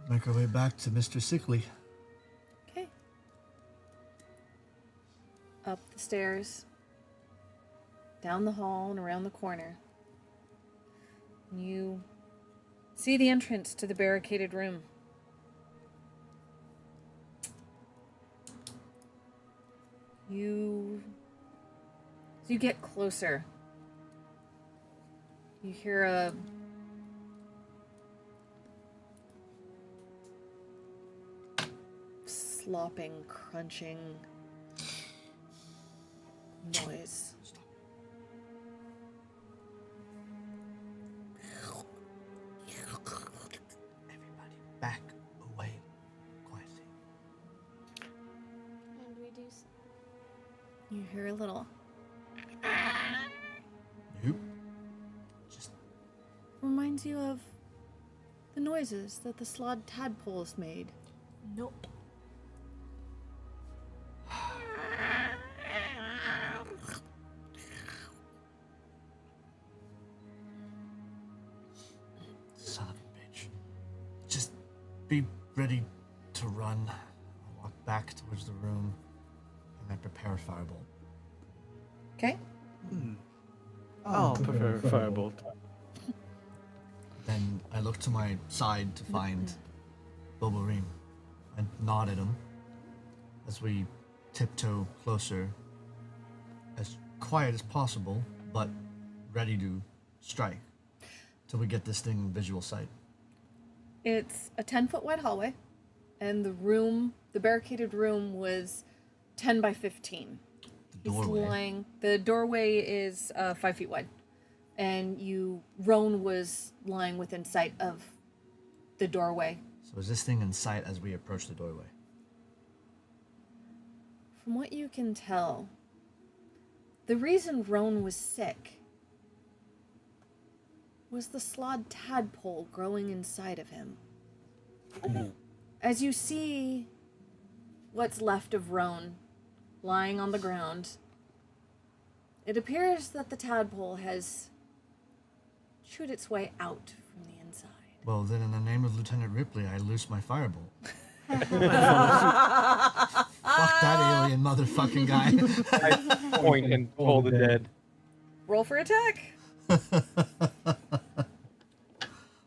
Make our way back to Mr. Sickly. Okay. Up the stairs, down the hall, and around the corner. You see the entrance to the barricaded room. As you get closer, you hear a slopping, crunching noise. Stop. Everybody back away quietly. And we do so. You hear a little. Nope. Just Reminds you of the noises that the slod tadpoles made. Nope. son of a bitch. Just be ready to run. I walk back towards the room and I prepare a firebolt. Okay. I'll prefer firebolt. Then I look to my side to find Boboreem. I nod at him as we tiptoe closer, as quiet as possible, but ready to strike till we get this thing in visual sight. It's a 10-foot wide hallway, and the barricaded room was 10 by 15. The doorway. The doorway is 5 feet wide, and Roan was lying within sight of the doorway. So is this thing in sight as we approach the doorway? From what you can tell, the reason Roan was sick was the slod tadpole growing inside of him. As you see what's left of Roan lying on the ground, it appears that the tadpole has chewed its way out from the inside. Well, then in the name of Lieutenant Ripley, I loose my firebolt. Fuck that alien motherfucking guy. I point and pull the dead. Roll for attack.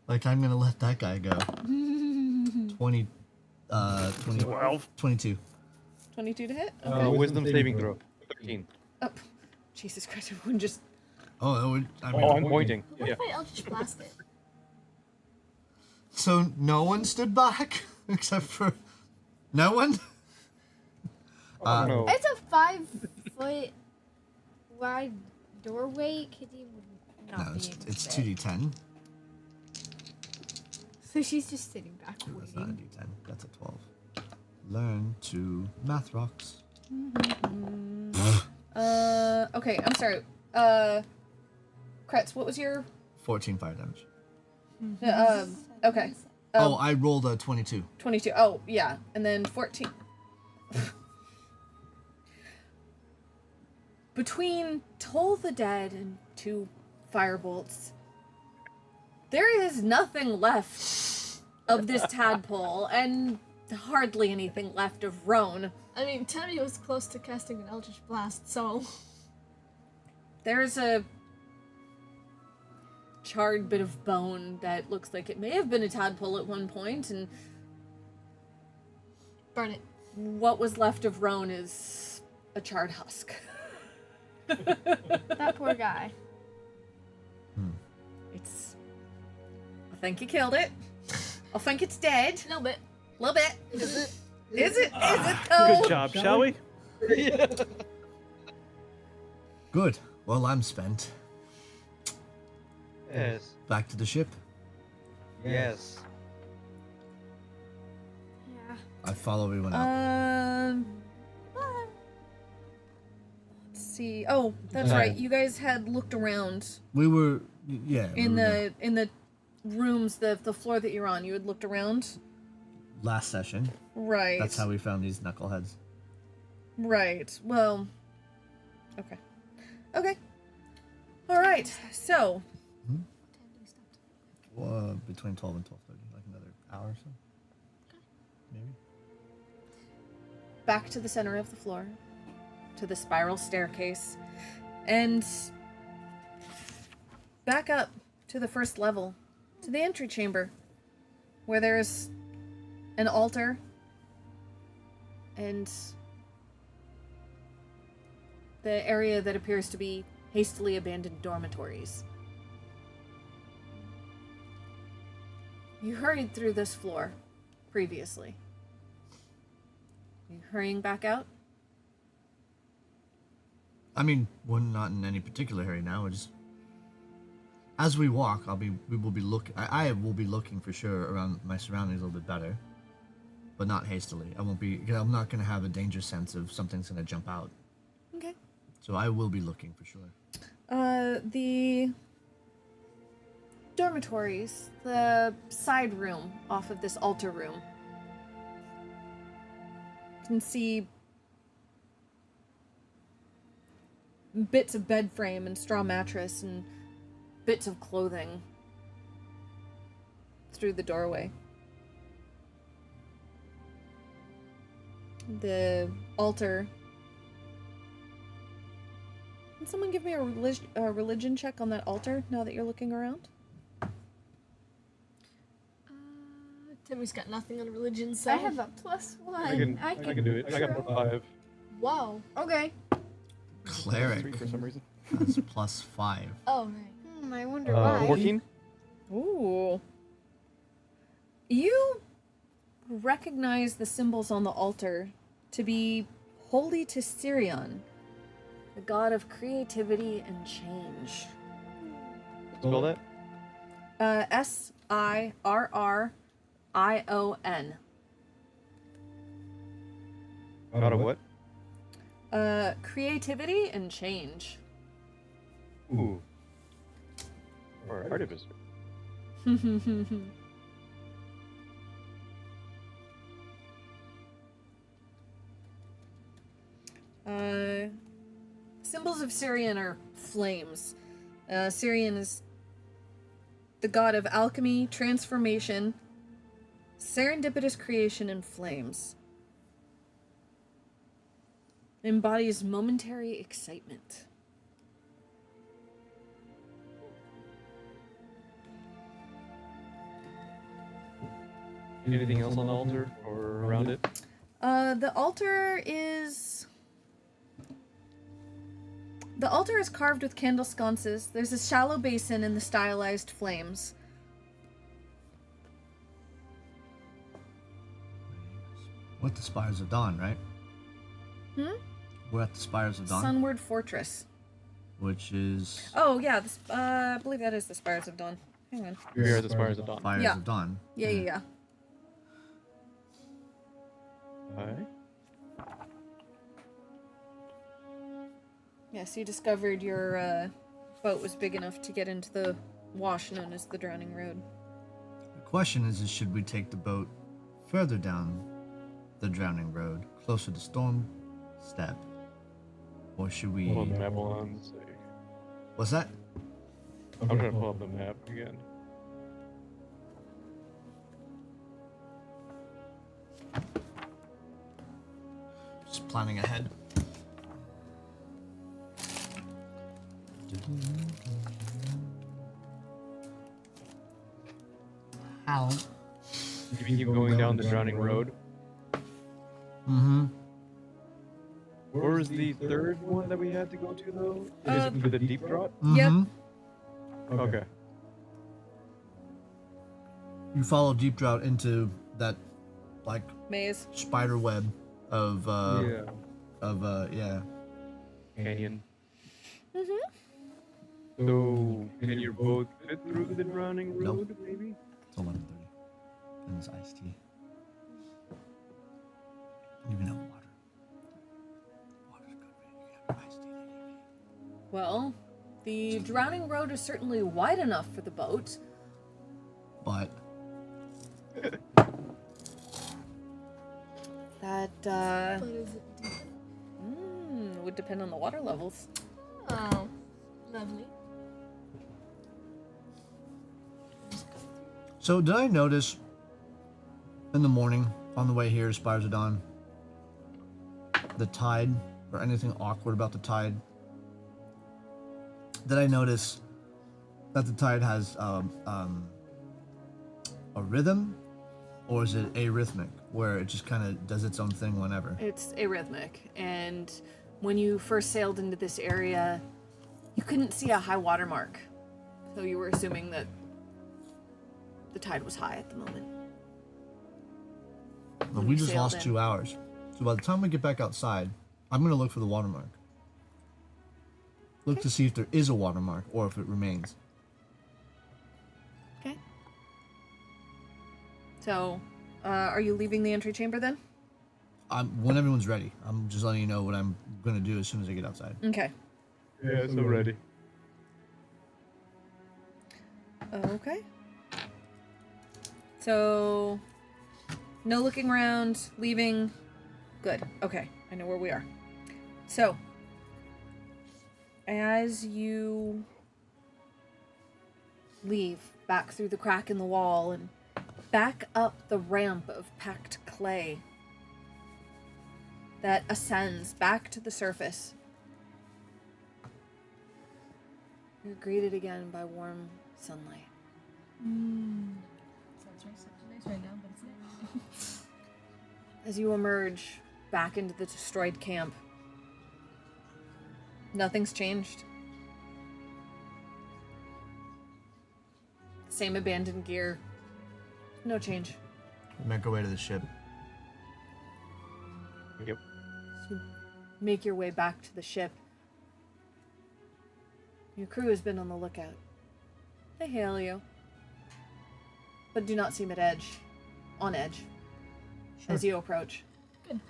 Like, I'm gonna let that guy go. 20, 12. 22. 22 to hit? Wisdom saving throw. 13. Oh, Jesus Christ, everyone just... Oh, that would, I mean, Oh, I'm pointing. What Yeah. if I Eldritch Blast it? So no one stood back? Except for... No one? Oh, no. It's a 5-foot wide doorway. Could you not No, be it's able to 2d10. So she's just sitting back That's not a waiting. d10. That's a 12. Learn to math rocks. Okay, I'm sorry. Kretz, what was your... 14 fire damage. Okay. Oh, I rolled a 22. 22. Oh, yeah. And then 14. Between Toll the Dead and 2 firebolts, there is nothing left of this tadpole, and hardly anything left of Roan. I mean, Tammy was close to casting an Eldritch Blast, so... There's a charred bit of bone that looks like it may have been a tadpole at one point, and Burn it. what was left of Roan is a charred husk. That poor guy. It's... I think you killed it. I think it's dead. A little bit. A little bit. Is it? Is it though? Good job, shall we? Good. Well, I'm spent. Yes. Back to the ship. Yes. Yeah. I follow everyone out. Let's see. Oh, that's right. You guys had looked around We were, yeah. in we were the rooms, the floor that you're on. You had looked around. last session. Right. That's how we found these knuckleheads. Right. Well. Okay. Okay. All right. So. Between 12 and 12:30, like another hour or so. Maybe. Back to the center of the floor, to the spiral staircase, and back up to the first level, to the entry chamber, where there's an altar and the area that appears to be hastily abandoned dormitories. You hurried through this floor previously. Are you hurrying back out? I mean, we're not in any particular hurry now. We're just as we walk, we will be looking. I will be looking for sure around my surroundings a little bit better, but not hastily. I won't be. I'm not gonna have a danger sense of something's gonna jump out. Okay. So I will be looking for sure. The dormitories, the side room off of this altar room. You can see bits of bed frame and straw mattress and bits of clothing through the doorway. The altar. Can someone give me a religion check on that altar now that you're looking around? Timmy's got nothing on religion, so I have a +1. I can do it. I got +5. Wow. Okay. Cleric. 3 for some reason. That's +5. Oh, right. I wonder why. 14. Ooh. You recognize the symbols on the altar to be holy to Sirion, the god of creativity and change. Spell that. Sirrion. God of what? Creativity and change. Ooh. Or artificer. Symbols of Sirion are flames. Sirion is the god of alchemy, transformation, serendipitous creation, and flames. Embodies momentary excitement. Anything else on the altar or around it? The altar is carved with candle sconces. There's a shallow basin in the stylized flames. We're at the Spires of Dawn, right? Hmm? We're at the Spires of Dawn, Sunward Fortress. which is Oh yeah, I believe that is the Spires of Dawn. Hang on. We're at the Spires of Dawn. Spires Yeah. of Dawn. Yeah. Alright. Yes, you discovered your boat was big enough to get into the wash known as the Drowning Road. The question is should we take the boat further down the Drowning Road, closer to Storm Step, or should we? Pull up the map on. What's that? I'm gonna pull up the map again. Just planning ahead. How? If you keep going down the Drowning Road. Mm-hmm. Where was the third one that we had to go to though? Is it with the deep drop? Yep. Okay. You follow Deep Drought into that, like, Maze. spider web of yeah. Canyon. Mm-hmm. So can your boat fit through the Drowning Nope. Road? Maybe. It's 11:30. And it's iced tea. You can have water. Water's good, man. You can have iced tea. Well, the Drowning Road is certainly wide enough for the boat. But That But is it deep? would depend on the water levels. Oh, lovely. so did I notice in the morning on the way here to Spires of Dawn the tide or anything awkward about the tide? Did I notice that the tide has a rhythm, or is it arrhythmic, where it just kind of does its own thing whenever? It's arrhythmic, and when you first sailed into this area, you couldn't see a high water mark, so you were assuming that the tide was high at the moment. But when we you just sailed lost in. 2 hours, so by the time we get back outside, I'm gonna look for the watermark. Look to see if there is a watermark or if it remains. Okay. So, are you leaving the entry chamber then? When everyone's ready. I'm just letting you know what I'm going to do as soon as I get outside. Okay. Yeah, so ready. Okay. So, no looking around, leaving. Good. Okay, I know where we are. So, as you leave back through the crack in the wall and back up the ramp of packed clay that ascends back to the surface, you're greeted again by warm sunlight. Sounds nice right now, but it's not. As you emerge back into the destroyed camp, nothing's changed. Same abandoned gear. No change. We make our way to the ship. Yep. So you make your way back to the ship. Your crew has been on the lookout. They hail you, but do not seem on edge, as you approach. Good.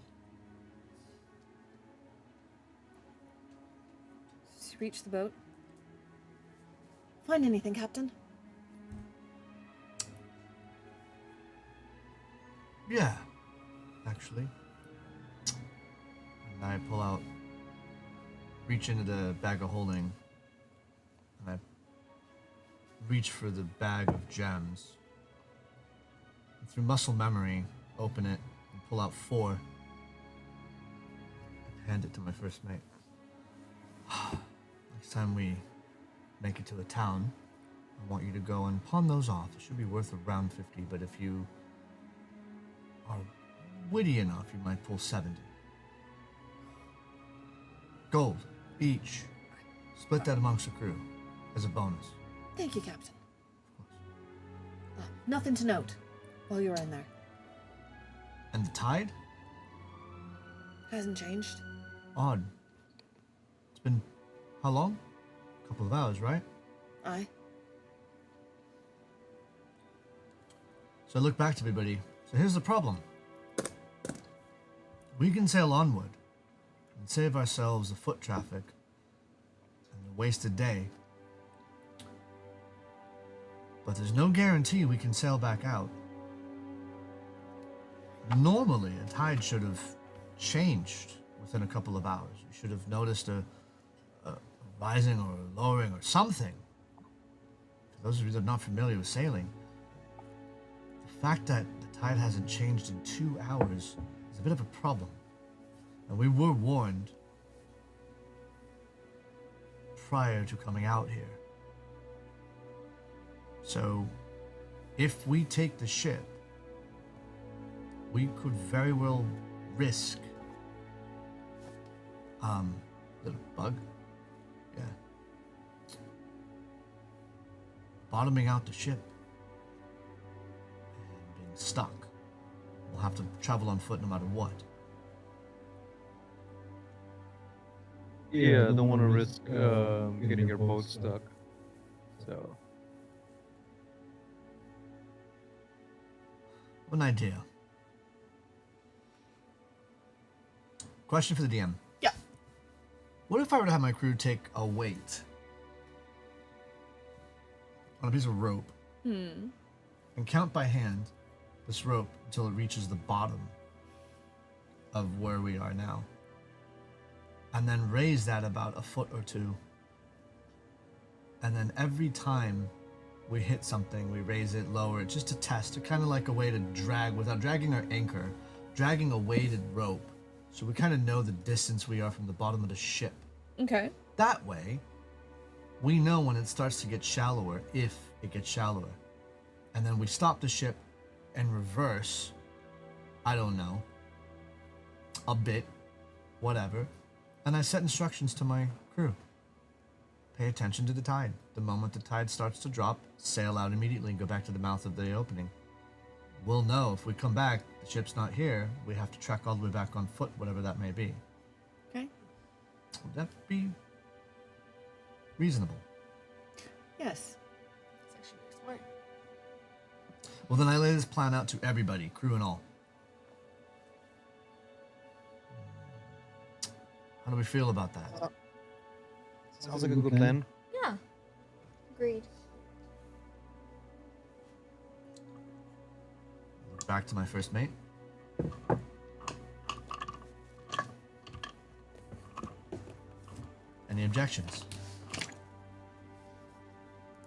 As you reach the boat. Find anything, Captain? Yeah, actually. And I pull out, reach into the bag of holding, and I reach for the bag of gems. And through muscle memory, open it and pull out 4 and hand it to my first mate. Next time we make it to a town, I want you to go and pawn those off. It should be worth around 50, but if you are witty enough, you might pull 70. Gold, each. Split that amongst the crew as a bonus. Thank you, Captain. Nothing to note while you're in there. And the tide? Hasn't changed. Odd. It's been how long? A couple of hours, right? Aye. So I look back to everybody. So here's the problem. We can sail onward and save ourselves the foot traffic and the wasted day. But there's no guarantee we can sail back out. Normally, a tide should have changed within a couple of hours. You should have noticed a rising or a lowering or something. For those of you that are not familiar with sailing, the fact that the tide hasn't changed in 2 hours is a bit of a problem. And we were warned prior to coming out here. So, if we take the ship, we could very well risk the bug? Yeah. Bottoming out the ship and being stuck. We'll have to travel on foot no matter what. Yeah, I don't want to risk getting your boat stuck. So, An idea. Question for the DM. Yeah. What if I were to have my crew take a weight on a piece of rope and count by hand this rope until it reaches the bottom of where we are now, and then raise that about a foot or two, and then every time we hit something, we raise it, lower it, just to test, to kind of like a way to drag, without dragging our anchor, dragging a weighted rope, so we kind of know the distance we are from the bottom of the ship. Okay. That way, we know when it starts to get shallower, if it gets shallower. And then we stop the ship and reverse, I don't know, a bit, whatever. And I set instructions to my crew. Pay attention to the tide. The moment the tide starts to drop, sail out immediately and go back to the mouth of the opening. We'll know if we come back, the ship's not here, we have to trek all the way back on foot, whatever that may be. Okay. Would that be reasonable. Yes. It's actually very smart. Well, then I lay this plan out to everybody, crew and all. How do we feel about that? Sounds like a good plan. Yeah. Agreed. Back to my first mate. Any objections?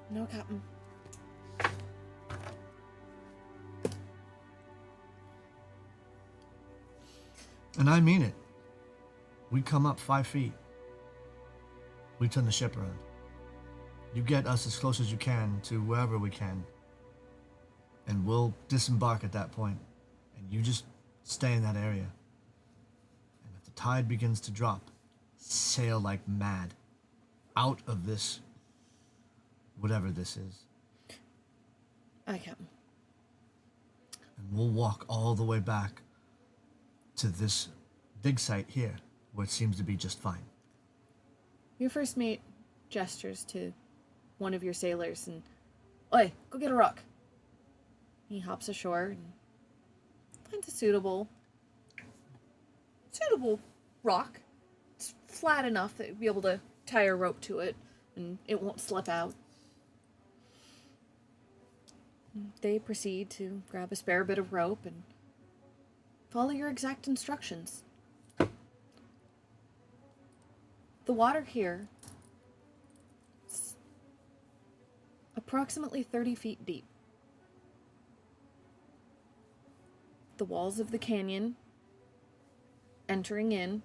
No, Captain. And I mean it. We come up 5 feet. We turn the ship around. You get us as close as you can to wherever we can. And we'll disembark at that point. And you just stay in that area. And if the tide begins to drop, sail like mad. Out of this, whatever this is. Aye, Captain. And we'll walk all the way back to this dig site here, where it seems to be just fine. Your first mate gestures to one of your sailors and, "Oi, go get a rock." He hops ashore and finds a suitable rock. It's flat enough that you'll be able to tie a rope to it and it won't slip out. They proceed to grab a spare bit of rope and follow your exact instructions. The water here is approximately 30 feet deep. The walls of the canyon, entering in,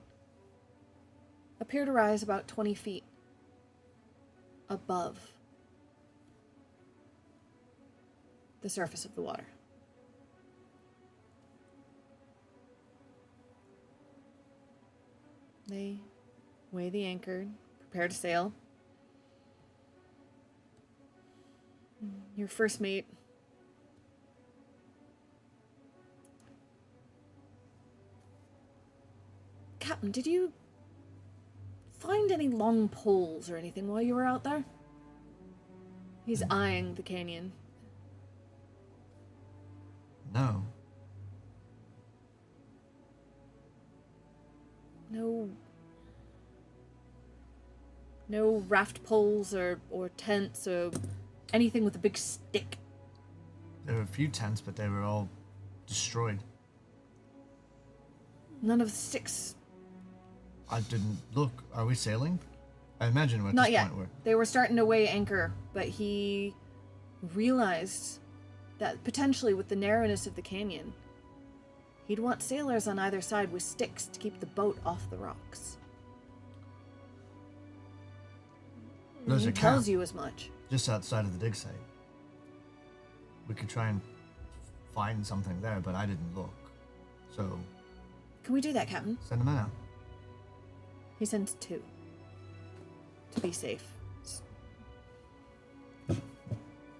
appear to rise about 20 feet above the surface of the water. They weigh the anchor, prepare to sail. Your first mate Captain, did you find any long poles or anything while you were out there? He's eyeing the canyon. No. No raft poles or tents or anything with a big stick. There were a few tents, but they were all destroyed. None of the sticks. I didn't look. Are we sailing? I imagine we're at Not this yet. point where... They were starting to weigh anchor, but he realized that potentially with the narrowness of the canyon, he'd want sailors on either side with sticks to keep the boat off the rocks. There's He a tells camp you as much. just outside of the dig site. We could try and find something there, but I didn't look. So, Can we do that, Captain? send them out. He sends 2. To be safe.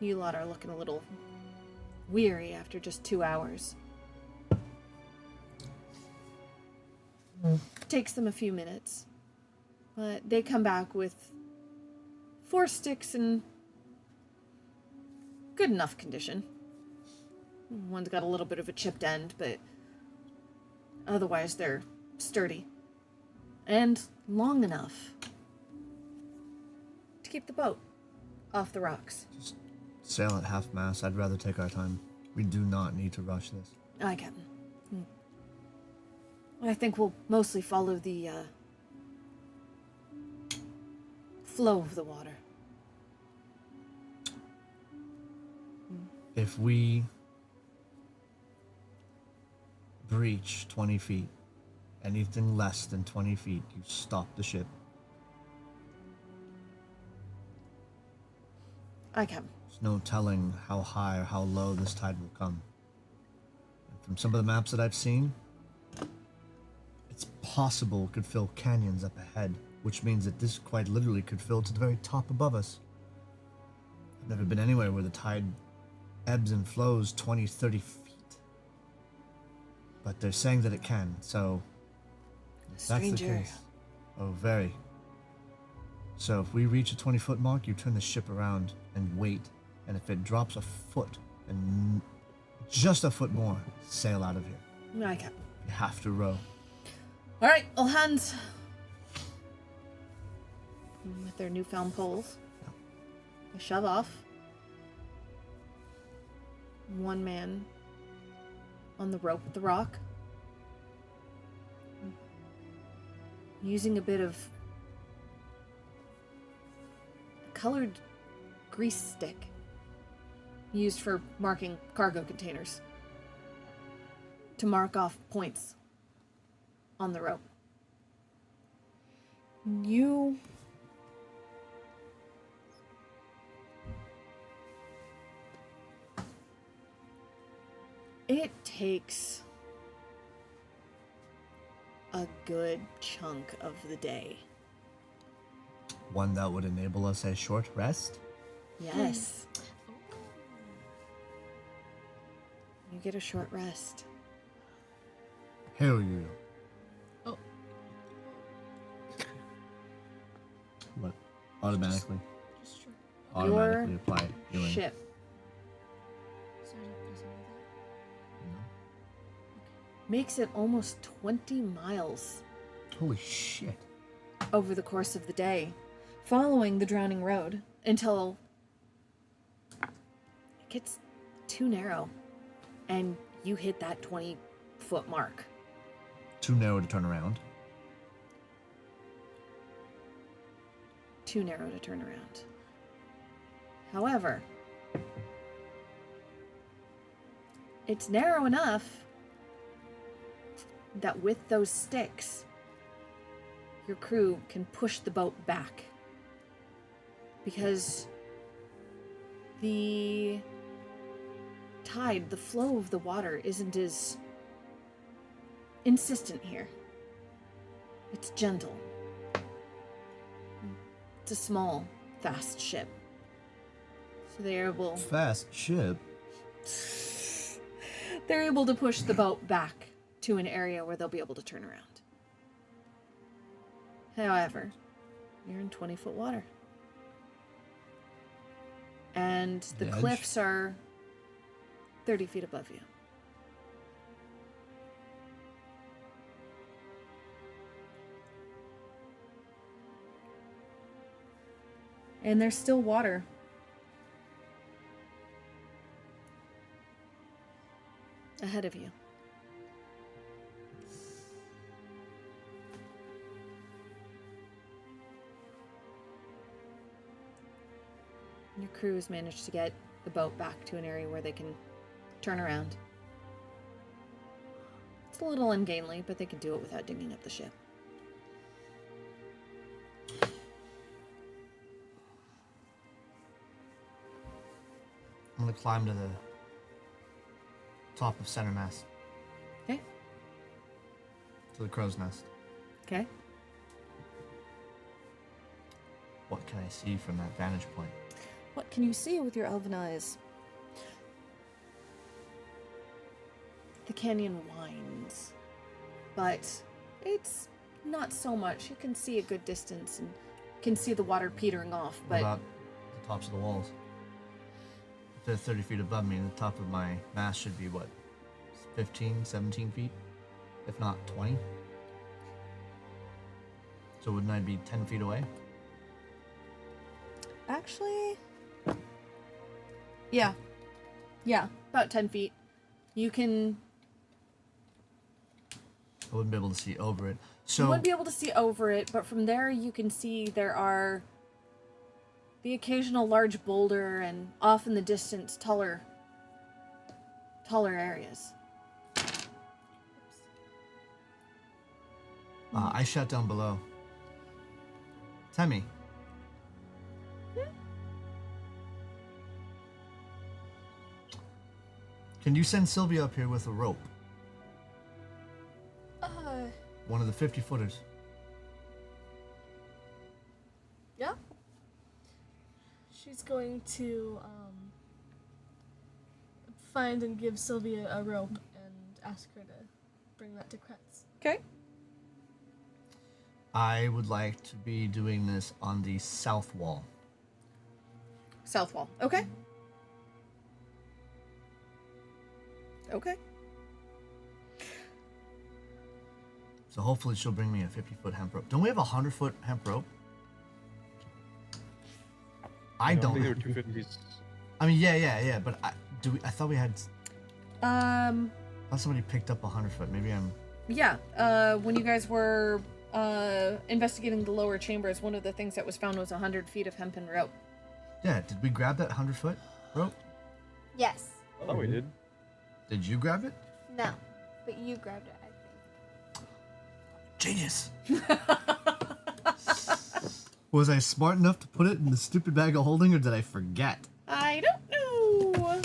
You lot are looking a little weary after just 2 hours. Takes them a few minutes. But they come back with 4 sticks in good enough condition. One's got a little bit of a chipped end, but otherwise they're sturdy. And long enough to keep the boat off the rocks. Just sail at half mast. I'd rather take our time. We do not need to rush this. Aye, Captain. I think we'll mostly follow the flow of the water. If we breach 20 feet, anything less than 20 feet, you stop the ship. Aye, Captain. There's no telling how high or how low this tide will come. And from some of the maps that I've seen, it's possible it could fill canyons up ahead, which means that this quite literally could fill to the very top above us. I've never been anywhere where the tide ebbs and flows 20, 30 feet. But they're saying that it can, so if that's the Strange area. case. Oh, very. So if we reach a 20-foot mark, you turn the ship around and wait. And if it drops a foot and just a foot more, sail out of here. Okay. You have to row. All right, all hands. With their newfound poles. They shove off. One man on the rope with the rock. Using a bit of colored grease stick used for marking cargo containers to mark off points on the rope. It takes a good chunk of the day. One that would enable us a short rest. Yes. You get a short rest. Hell yeah. Oh. What? Automatically. Just sure. Automatically apply healing. Ship Sergeant doesn't know makes it almost 20 miles Holy shit. over the course of the day, following the drowning road until it gets too narrow and you hit that 20-foot mark. Too narrow to turn around. Too narrow to turn around. However, it's narrow enough that with those sticks, your crew can push the boat back. Because the tide, the flow of the water, isn't as insistent here. It's gentle. It's a small, fast ship. So they're able Fast ship. to push the boat back to an area where they'll be able to turn around. However, you're in 20-foot water. And the The edge? cliffs are 30 feet above you. And there's still water. Ahead of you. Your crew has managed to get the boat back to an area where they can turn around. It's a little ungainly, but they can do it without digging up the ship. I'm gonna climb to the top of center mast. Okay? To the crow's nest. Okay? What can I see from that vantage point? What can you see with your elven eyes? The canyon winds, but it's not so much. You can see a good distance and can see the water petering off, What but about the tops of the walls? If they're 30 feet above me, the top of my mast should be what? 15, 17 feet? If not 20? So wouldn't I be 10 feet away? actually, yeah, about 10 feet. You can. I wouldn't be able to see over it. You So wouldn't be able to see over it, but from there you can see there are the occasional large boulder and off in the distance taller areas. I shut down below. Temmie. Can you send Sylvia up here with a rope? One of the 50-footers. Yeah. She's going to find and give Sylvia a rope and ask her to bring that to Kretz. Okay. I would like to be doing this on the south wall. South wall. Okay. Okay. So hopefully she'll bring me a 50-foot hemp rope. Don't we have a 100-foot hemp rope? I No, don't. think there were 250s. I mean, yeah. But I thought we had. I Um. thought somebody picked up a 100-foot. Maybe I'm. Yeah. When you guys were investigating the lower chambers, one of the things that was found was 100 feet of hempen rope. Yeah. Did we grab that 100-foot rope? Yes. I thought we did. Did you grab it? No. But you grabbed it, I think. Genius. Was I smart enough to put it in the stupid bag of holding, or did I forget? I don't know.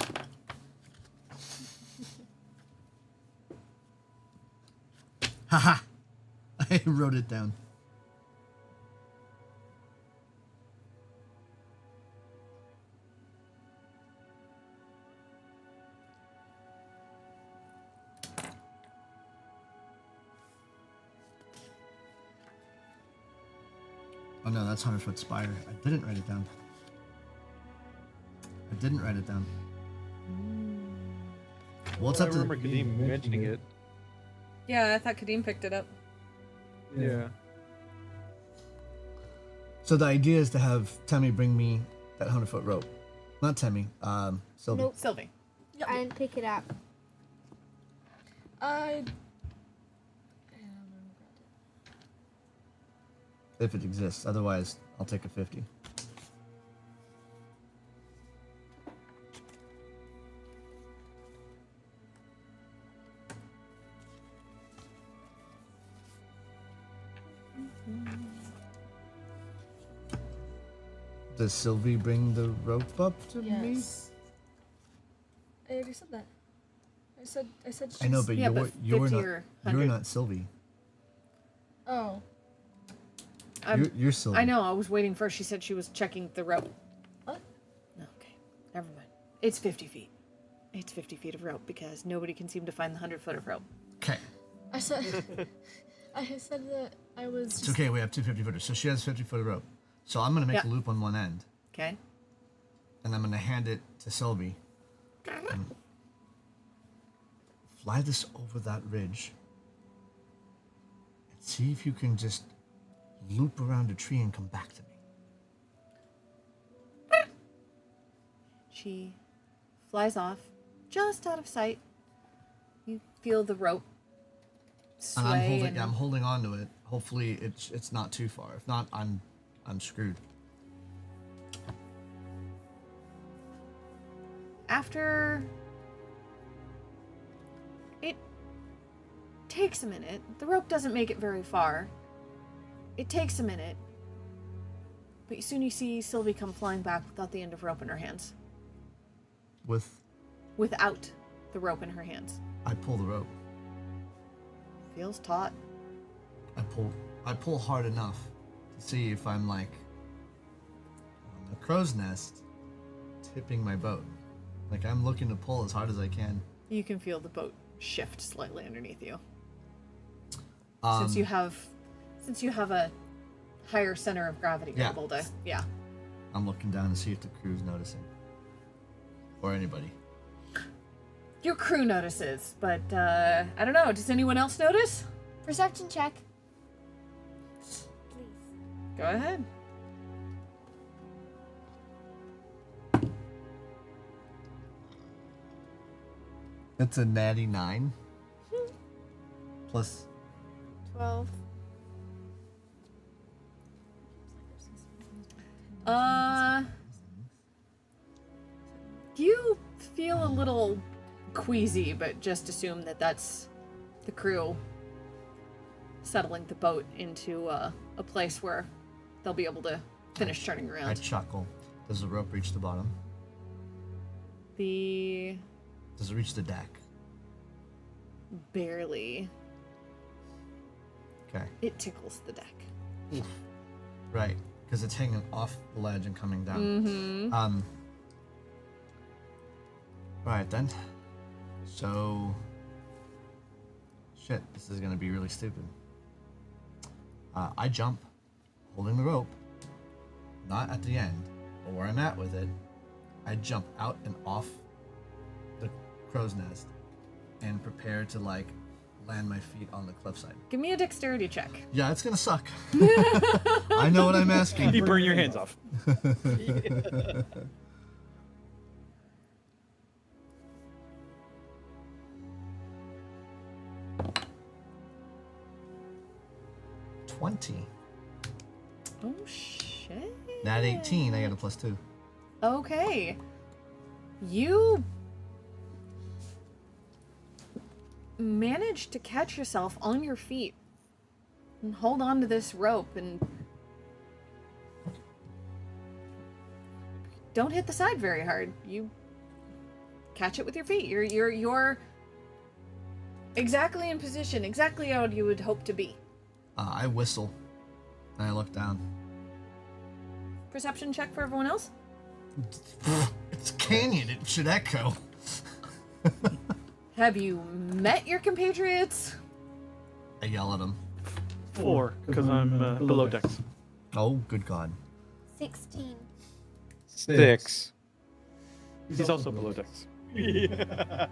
Haha. I wrote it down. Oh no, that's 100-foot spire. I didn't write it down. Well, it's I up to. remember Kadeem mentioning it. Yeah, I thought Kadeem picked it up. Yeah. So the idea is to have Temmie bring me that 100-foot rope. Not Temmie, Sylvie. Nope. Sylvie. I didn't pick it up. I. If it exists. Otherwise, I'll take a 50. Does Sylvie bring the rope up to me? Yes. I already said that. I said she's... I know, but Yeah, you're but you're 50 not or you're 100. not Sylvie. Oh. You're Sylvie. I know. I was waiting for her. She said she was checking the rope. What? Okay. Never mind. It's 50 feet. It's 50 feet of rope because nobody can seem to find the 100-foot of rope. Okay. I said... I said that I was It's just... okay, we have two 50-footers. So she has 50-foot of rope. So I'm going to make Yeah. a loop on one end, Okay. and I'm going to hand it to Sylvie. And fly this over that ridge. And see if you can just loop around a tree and come back to me. She flies off, just out of sight. You feel the rope sway. And I'm holding on to it. Hopefully it's not too far. If not, I'm screwed. After it takes a minute. The rope doesn't make it very far. It takes a minute. But soon you see Sylvie come flying back without the end of rope in her hands. Without the rope in her hands. I pull the rope. Feels taut. I pull hard enough to see if I'm like on the crow's nest tipping my boat. Like I'm looking to pull as hard as I can. You can feel the boat shift slightly underneath you. Um, Since you have a higher center of gravity, you're Yeah. able to, yeah. I'm looking down to see if the crew's noticing. Or anybody. Your crew notices, but I don't know. Does anyone else notice? Perception check. Please. Go ahead. It's a natty 9. Plus 12. You feel a little queasy, but just assume that that's the crew settling the boat into a place where they'll be able to finish turning I around. chuckle. Does the rope reach the bottom? The Does it reach the deck? barely. Okay. It tickles the deck. Right. Because it's hanging off the ledge and coming down. Mm-hmm. Alright then. So shit, this is gonna be really stupid. I jump, holding the rope, not at the end, but where I'm at with it. I jump out and off the crow's nest and prepare to like land my feet on the cliffside. Give me a dexterity check. Yeah, it's gonna suck. I know what I'm asking. You burn your hands off. 20. Oh shit. That 18, I get a +2. Okay. You managed to catch yourself on your feet and hold on to this rope and don't hit the side very hard. You catch it with your feet. You're exactly in position, exactly how you would hope to be. I whistle and I look down. Perception check for everyone else. It's a canyon, it should echo. Have you met your compatriots? I yell at him. 4, because I'm below decks. Oh, good God. 16. 6. He's also below decks. Yeah.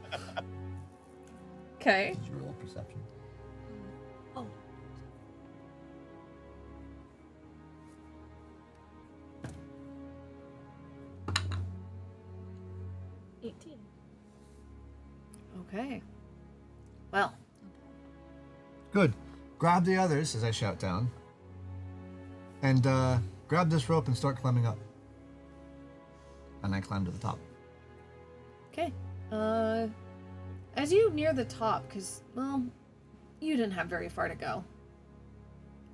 Okay. Did you roll perception? Oh. Okay. Well, Good. Grab the others as I shout down. And grab this rope and start climbing up. And I climb to the top. okay. As you near the top, because, well, you didn't have very far to go.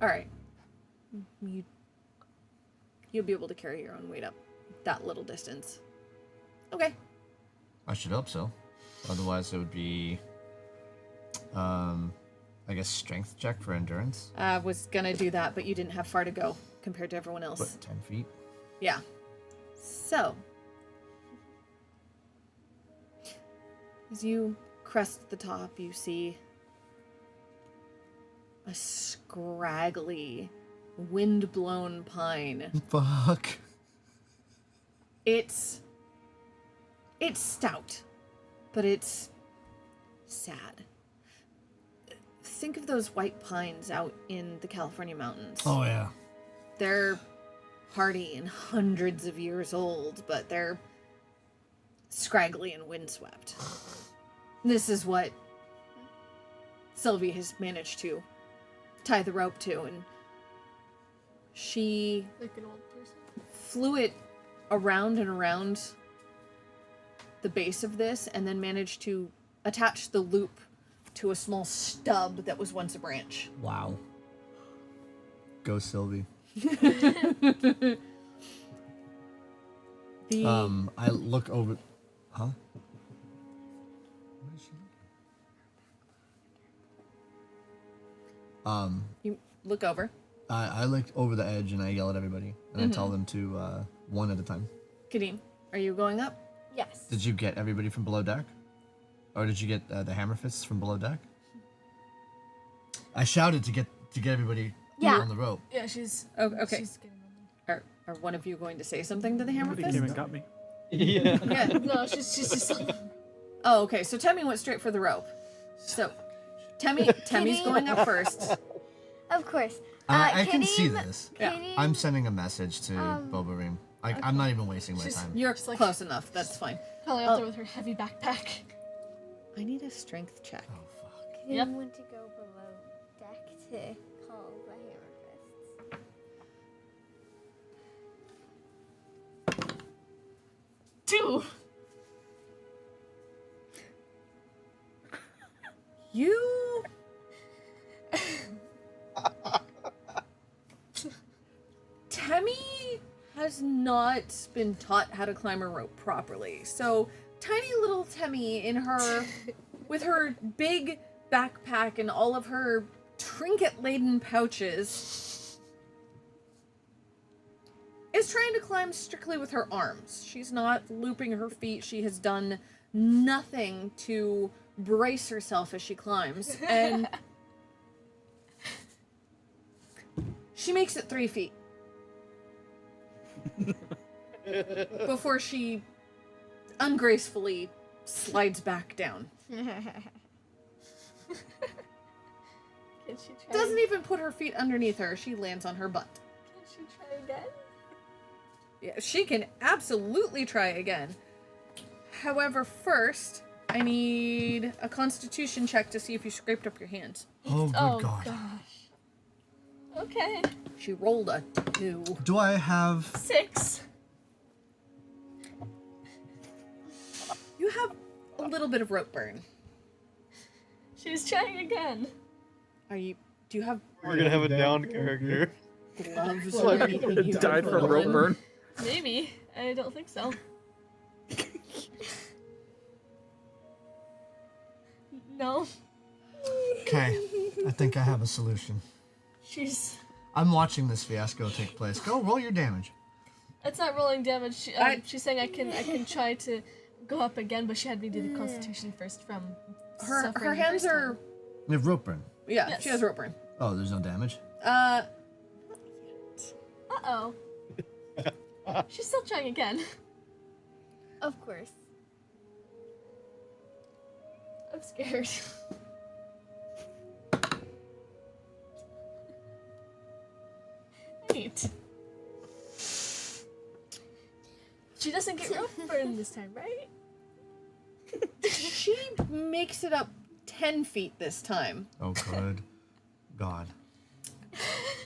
Alright. You'll be able to carry your own weight up that little distance. Okay. I should hope so. Otherwise it would be I guess strength check for endurance. I was gonna do that, but you didn't have far to go compared to everyone else. But 10 feet. Yeah. So, as you crest the top, you see a scraggly, wind-blown pine. Fuck. It's stout, but it's sad. Think of those white pines out in the California mountains. Oh yeah. They're hardy and hundreds of years old, but they're scraggly and windswept. This is what Sylvie has managed to tie the rope to, and she Like an old person. flew it around and around the base of this, and then managed to attach the loop to a small stub that was once a branch. Wow. Go Sylvie. I look over. Huh? What is she looking? You look over. I look over the edge and I yell at everybody and I tell them to one at a time. Kadeem, are you going up? Yes. Did you get everybody from below deck, or did you get the hammerfists from below deck? I shouted to get everybody Yeah. on the rope. Yeah, she's. Oh, okay. She's getting on Are one of you going to say something to the Somebody hammerfist? came and got me. Yeah. Yeah. them. No, she's just. Oh, okay. So Temmie went straight for the rope. So Temmie's going up first. Of course. I can see Kadeem- this. Yeah. Kadeem, I'm sending a message to Bobareem. I'm not even wasting my She's- time. You're Just like- close enough. That's fine. Probably up there with her heavy backpack. I need a strength check. Oh fuck. Kadeem Yep. went to go below deck to call the hammerfists. 2. You. Temmie has not been taught how to climb a rope properly. So tiny little Temmie in her, with her big backpack and all of her trinket-laden pouches, is trying to climb strictly with her arms. She's not looping her feet. She has done nothing to brace herself as she climbs. And She makes it 3 feet. Before she ungracefully slides back down. Can she try? Doesn't even put her feet underneath her. She lands on her butt. Can she try again? Yeah, she can absolutely try again. However, first, I need a constitution check to see if you scraped up your hands. Oh, good Oh God. gosh. Okay. She rolled a 2. Do I have... 6. You have a little bit of rope burn. She's trying again. Do you have We're gonna have a down character. gloves Well, or I anything? you Died can from roll rope in? burn. Maybe. I don't think so. No. Okay, I think I have a solution. She's. I'm watching this fiasco take place. Go roll your damage. It's not rolling damage. She's saying I can try to go up again, but she had me do the Constitution first from. Her suffering the hands first are... time. You have rope burn. Yeah, Yes. she has rope burn. Oh, there's no damage? Uh-oh. She's still trying again. Of course. I'm scared. Eight. She doesn't get rope burn this time, right? She makes it up 10 feet this time. Oh, good God.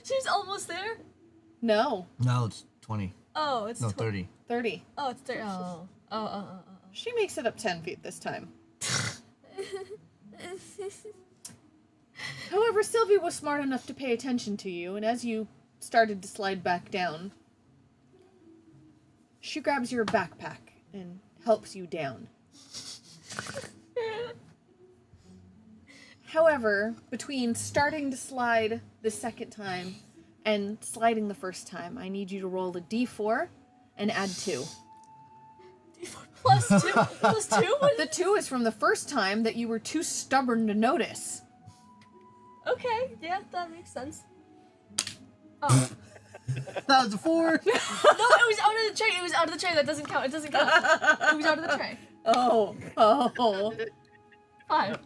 She's almost there. No, No, it's 20. Oh, it's No, 30. 30. Oh, it's 30. Oh. She makes it up 10 feet this time. However, Sylvia was smart enough to pay attention to you, and as you started to slide back down, she grabs your backpack and helps you down. However, between starting to slide the second time and sliding the first time, I need you to roll a d4 and add 2. Plus 2? Plus 2? The 2 is from the first time that you were too stubborn to notice. Okay, yeah, that makes sense. Oh. That was a 4. No, it was out of the tray. It was out of the tray. That doesn't count. It doesn't count. It was out of the tray. Oh. 5.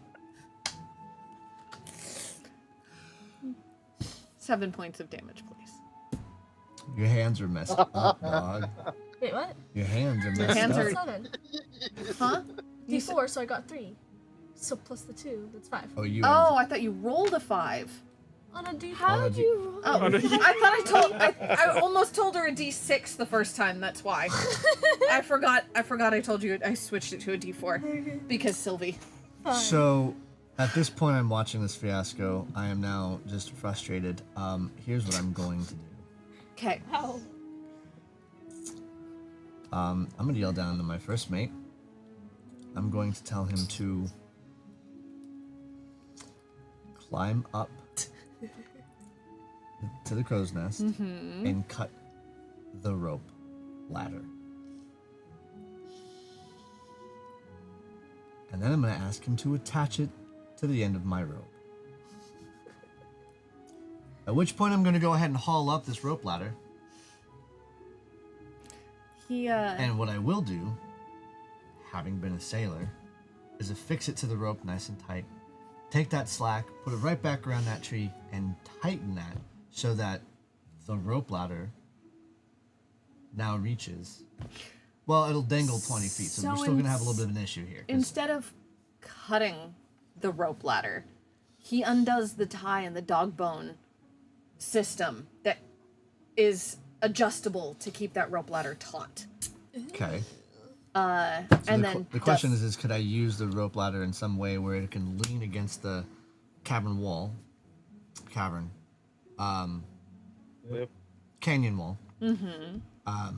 7 points of damage, please. Your hands are messed up, dog. Wait, what? Your hands are messed hands up. are- 7. Huh? D4, so I got 3. So plus the 2, that's 5. Oh, you. Oh, I thought you rolled a 5. On a D4. How Oh, did you roll? Oh, Oh, no. I almost told her a d6 the first time, that's why. I forgot I told you I switched it to a d4. Because Sylvie. So, at this point, I'm watching this fiasco. I am now just frustrated. Here's what I'm going to do. Okay. Ow. I'm going to yell down to my first mate. I'm going to tell him to climb up to the crow's nest and cut the rope ladder. And then I'm going to ask him to attach it to the end of my rope. At which point I'm going to go ahead and haul up this rope ladder. He, And what I will do, having been a sailor, is affix it to the rope nice and tight. Take that slack, put it right back around that tree, and tighten that so that the rope ladder now reaches. Well, it'll dangle 20 feet, so, So we're still going to have a little bit of an issue here. 'cause- instead of cutting the rope ladder, he undoes the tie and the dog bone system that is adjustable to keep that rope ladder taut. Okay. And the, then the question is could I use the rope ladder in some way where it can lean against the cavern wall, Yep. canyon wall,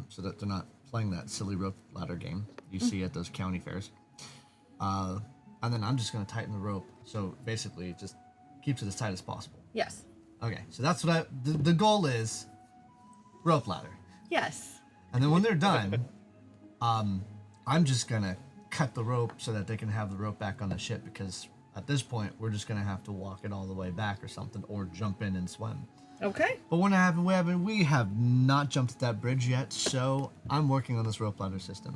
so that they're not playing that silly rope ladder game you see at those county fairs. And then I'm just going to tighten the rope, so basically it just keeps it as tight as possible. yes, Okay, so that's what the goal is, rope ladder. yes. And then when they're done, I'm just gonna cut the rope so that they can have the rope back on the ship because At this point, we're just gonna have to walk it all the way back or something, or jump in and swim. Okay. But we have not jumped that bridge yet, so I'm working on this rope ladder system,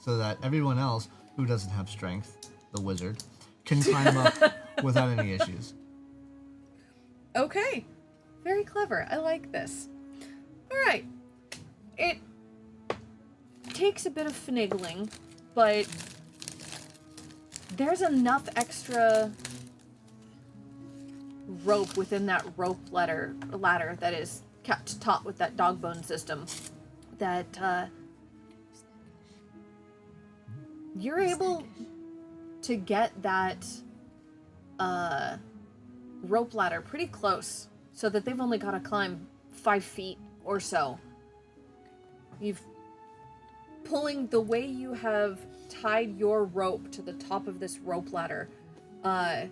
so that everyone else who doesn't have strength, the wizard, can climb up without any issues. Okay. Very clever. I like this. All right. It takes a bit of finagling, but there's enough extra rope within that rope ladder that is kept taut with that dog bone system that you're able to get that rope ladder pretty close, so that they've only got to climb 5 feet or so. You've pulling the way you have tied your rope to the top of this rope ladder. They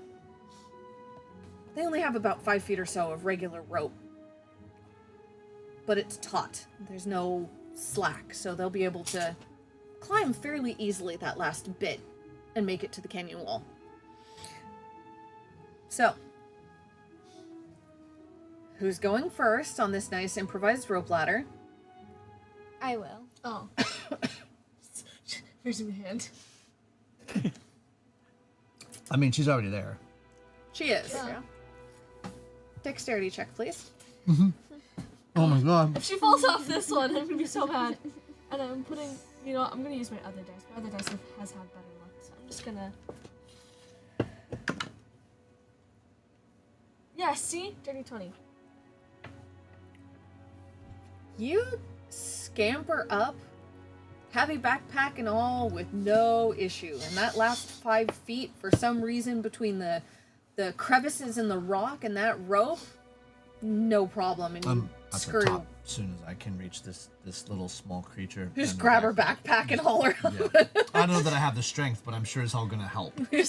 only have about 5 feet or so of regular rope, but it's taut. There's no slack, so they'll be able to climb fairly easily that last bit and make it to the canyon wall. So, who's going first on this nice improvised rope ladder? I will. Oh. Raising my hand. I mean, she's already there. She is. Yeah. Dexterity check, please. Oh my god. If she falls off this one, I'm gonna be so bad. And I'm putting, I'm gonna use my other dice. My other dice has had better luck, so I'm just gonna. Yeah, see? Dirty 20. You scamper up, heavy backpack and all, with no issue. And that last 5 feet, for some reason, between the crevices in the rock and that rope, no problem. And you I'm at screw. the top as soon as I can reach this little small creature. Just and grab her backpack and haul her up. Yeah. I don't know that I have the strength, but I'm sure it's all gonna help. You're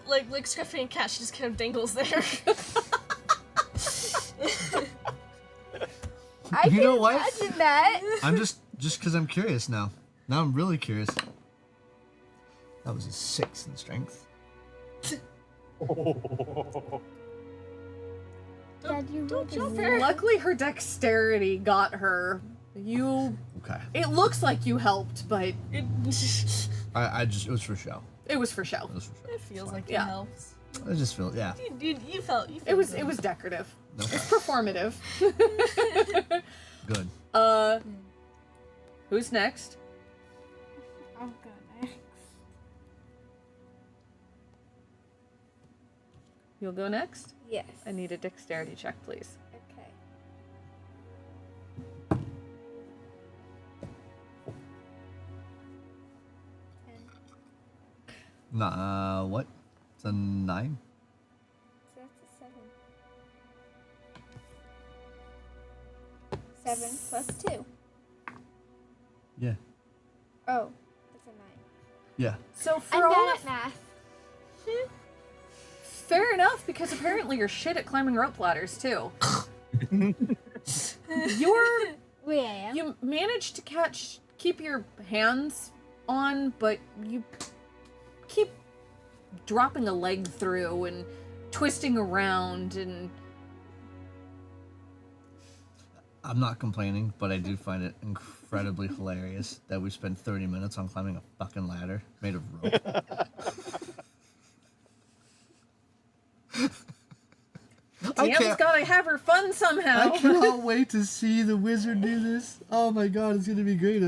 like Scruffy and Cat, she just kind of dangles there. I You can know what? imagine that. I'm just because I'm curious now. Now I'm really curious. That was a 6 in strength. Dad, you Don't rolled a jump zero. her. Luckily, her dexterity got her. Okay. It looks like you helped, but It It was for show. it was for show. It was for show. feels like Yeah. it helps. I just feel, yeah. You felt It was good. decorative. Okay. It's performative. Good. Who's next? I'll go next. You'll go next? Yes. I need a dexterity check, please. Okay. Nah, what? It's a 9? So that's a 7. 7 plus 2. Yeah. Oh, that's a 9. Yeah. So for I'm all bad of at math. fair enough, because apparently you're shit at climbing rope ladders too. Wait, I am? You managed to keep your hands on, but you keep dropping a leg through and twisting around, and I'm not complaining, but I do find it incredibly hilarious that we spent 30 minutes on climbing a fucking ladder made of rope. Dam's gotta have her fun somehow. I cannot wait to see the wizard do this. Oh my god, it's gonna be great.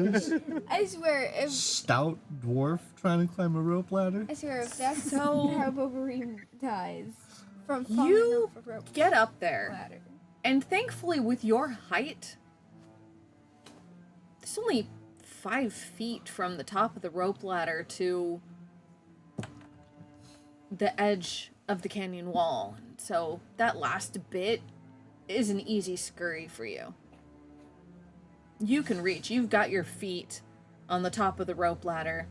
I swear, if Stout dwarf trying to climb a rope ladder. I swear, if that's So- how Bobarine dies from falling You off a rope get up there, ladder. and thankfully, with your height, it's only 5 feet from the top of the rope ladder to the edge of the canyon wall. So that last bit is an easy scurry for you. You can reach. You've got your feet on the top of the rope ladder,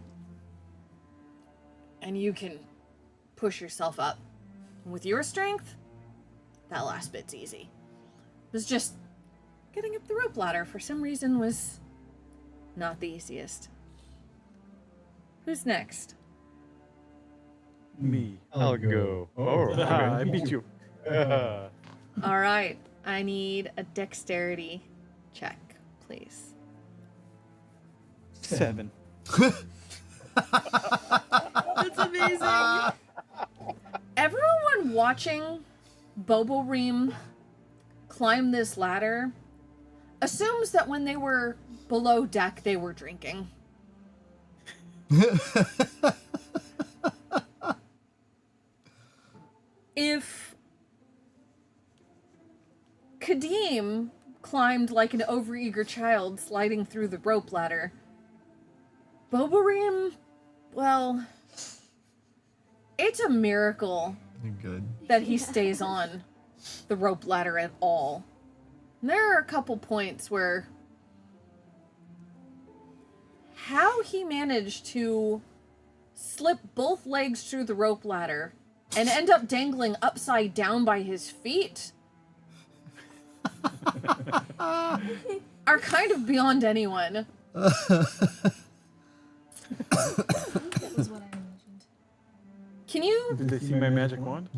and you can push yourself up. With your strength, that last bit's easy. It was just getting up the rope ladder for some reason was not the easiest. Who's next? Me. I'll go. Oh, I okay. beat you. All right. I need a dexterity check, please. 7. That's amazing. Everyone watching Bobo Reem climb this ladder assumes that when they were below deck, they were drinking. If Kadeem climbed like an overeager child sliding through the rope ladder, Boboreem, well, it's a miracle You're good. that he stays on the rope ladder at all. And there are a couple points where how he managed to slip both legs through the rope ladder and end up dangling upside down by his feet are kind of beyond anyone. That was what I imagined. Can you? Did they see my magic wand?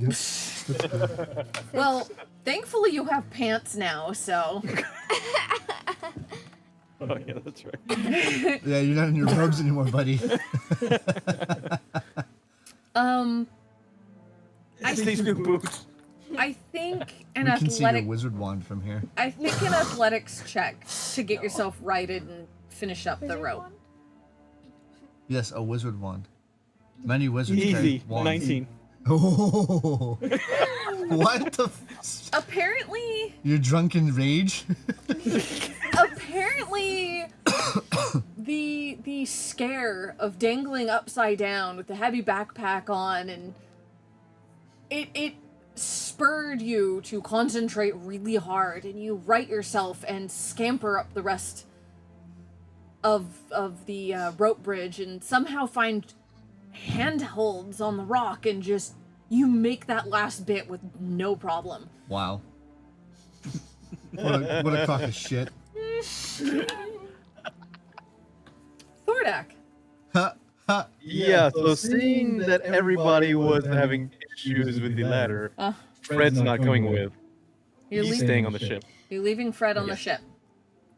Well, thankfully you have pants now, so. Oh yeah, that's right. Yeah, you're not in your robes anymore, buddy. I These new boots. I think an We can see your athletic. wizard wand from here. I think an athletics check to get yourself righted and finish up the Wizard rope. wand? Yes, a wizard wand. Many wizards Easy. carry wands. 19. Oh, what the? Apparently, Your drunken rage? apparently, the scare of dangling upside down with the heavy backpack on, and it spurred you to concentrate really hard, and you right yourself and scamper up the rest of the rope bridge, and somehow find handholds on the rock, and just you make that last bit with no problem. Wow. What a crock of shit. Thordak. Ha, ha. Yeah, so seeing that everybody was having issues with the ladder, Fred's not going with. You're He's leaving. staying on the ship. You're leaving Fred on the ship.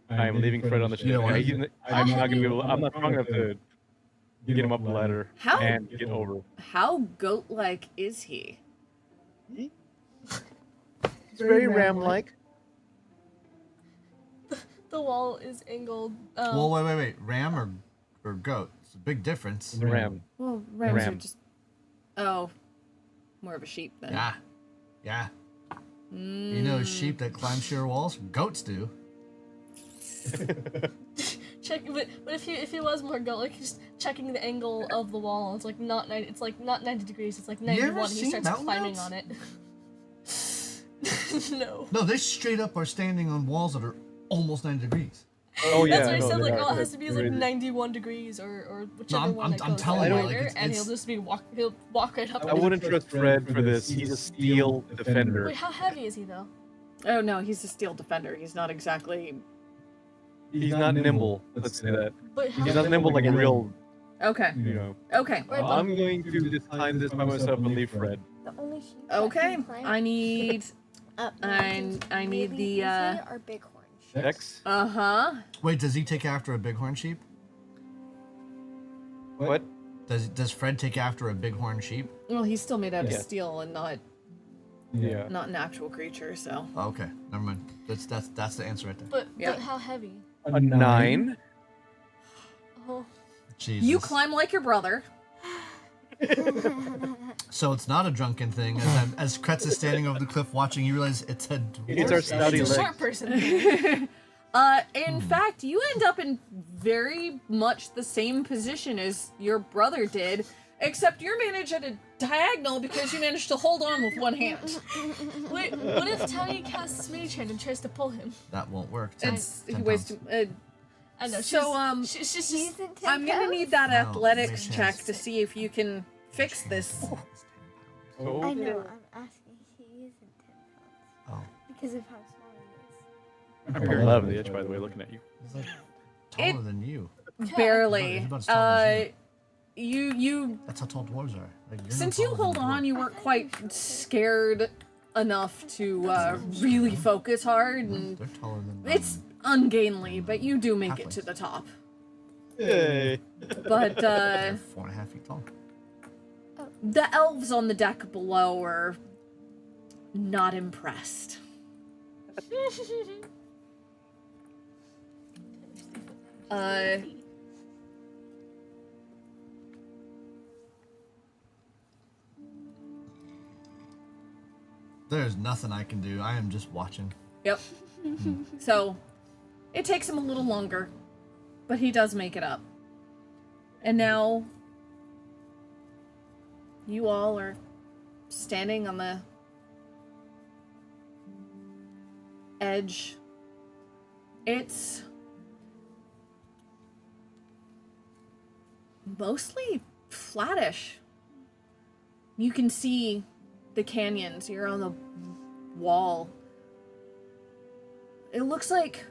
I'm leaving Fred on the ship. You know what? I'm not gonna be able. I'm not strong enough to get him up the ladder How? and get over. How goat-like is he? It's very ram-like. The wall is angled. Well, wait. Ram or goat? It's a big difference. Ram. Well, rams are Ram. just. Oh, more of a sheep then. Yeah. Yeah. You know sheep that climb sheer walls? Goats do. Check, but if he was more goat, like he's checking the angle of the wall. It's like not 90. It's like not 90 degrees. It's like You ever 91. He seen starts mountain climbing goats? on it. No. No, they straight up are standing on walls that are almost 90 degrees. Oh yeah. That's what he no, said. they Like, are. oh, it has to be like Crazy. 91 degrees or whichever I'm- one I'm- that I'm goes telling you, wider, like, and it's- he'll just be he'll walk right up. I wouldn't trust Fred for this. He's a steel defender. Wait, how heavy is he though? Oh no, he's a steel defender. He's not exactly. He's not nimble. Let's say that. But how He's not nimble like a real. Okay. You know. Okay. Right, I'm going to just climb this by myself and leave Fred. The only sheep that Okay. can climb I need. up I mountains I need really the. easily are bighorn sheep. X. Wait, does he take after a bighorn sheep? What? Does Fred take after a bighorn sheep? Well, he's still made out of Yeah. steel and not Yeah. an actual creature. So. Oh, okay, never mind. That's the answer right there. But Yeah. but how heavy? A 9. Oh, Jesus. You climb like your brother. So it's not a drunken thing. As Kretz is standing over the cliff watching, you realize it's a dwarf. It's our stouty it's a legs. short person. In fact, you end up in very much the same position as your brother did, except you're managed at a diagonal because you managed to hold on with one hand. Wait, what if Tony casts Mage Hand and tries to pull him? That won't work. It's he 10 weighs pounds. I know. So, she's just He's in 10 I'm gonna pounds. need that No, athletics makes check sense. to see if you can fix this. Oh. I know, I'm asking. He is in 10 pounds. Oh, Because of how small he is. I'm very loud on the edge, by the way, looking at you. he's like taller than you. Barely. He's about as tall as you. you That's how tall dwarves are. Like, you're no since you taller than hold a on, dwarf. you weren't quite scared enough to really focus hard, and They're taller than. it's ungainly, but you do make it to Halflings. the top. Yay! But They're 4.5 feet tall. the elves on the deck below are not impressed. There's nothing I can do. I am just watching. Yep. So, it takes him a little longer, but he does make it up. And now, you all are standing on the edge. It's mostly flattish. You can see the canyons. You're on the wall. It looks like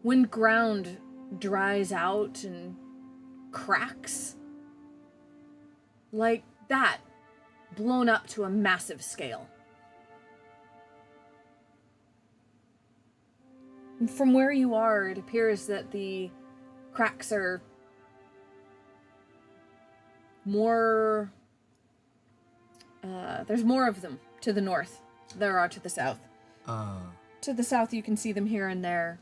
when ground dries out and cracks, like that, blown up to a massive scale. And from where you are, it appears that the cracks are more... there's more of them to the north than there are to the south. To the south, you can see them here and there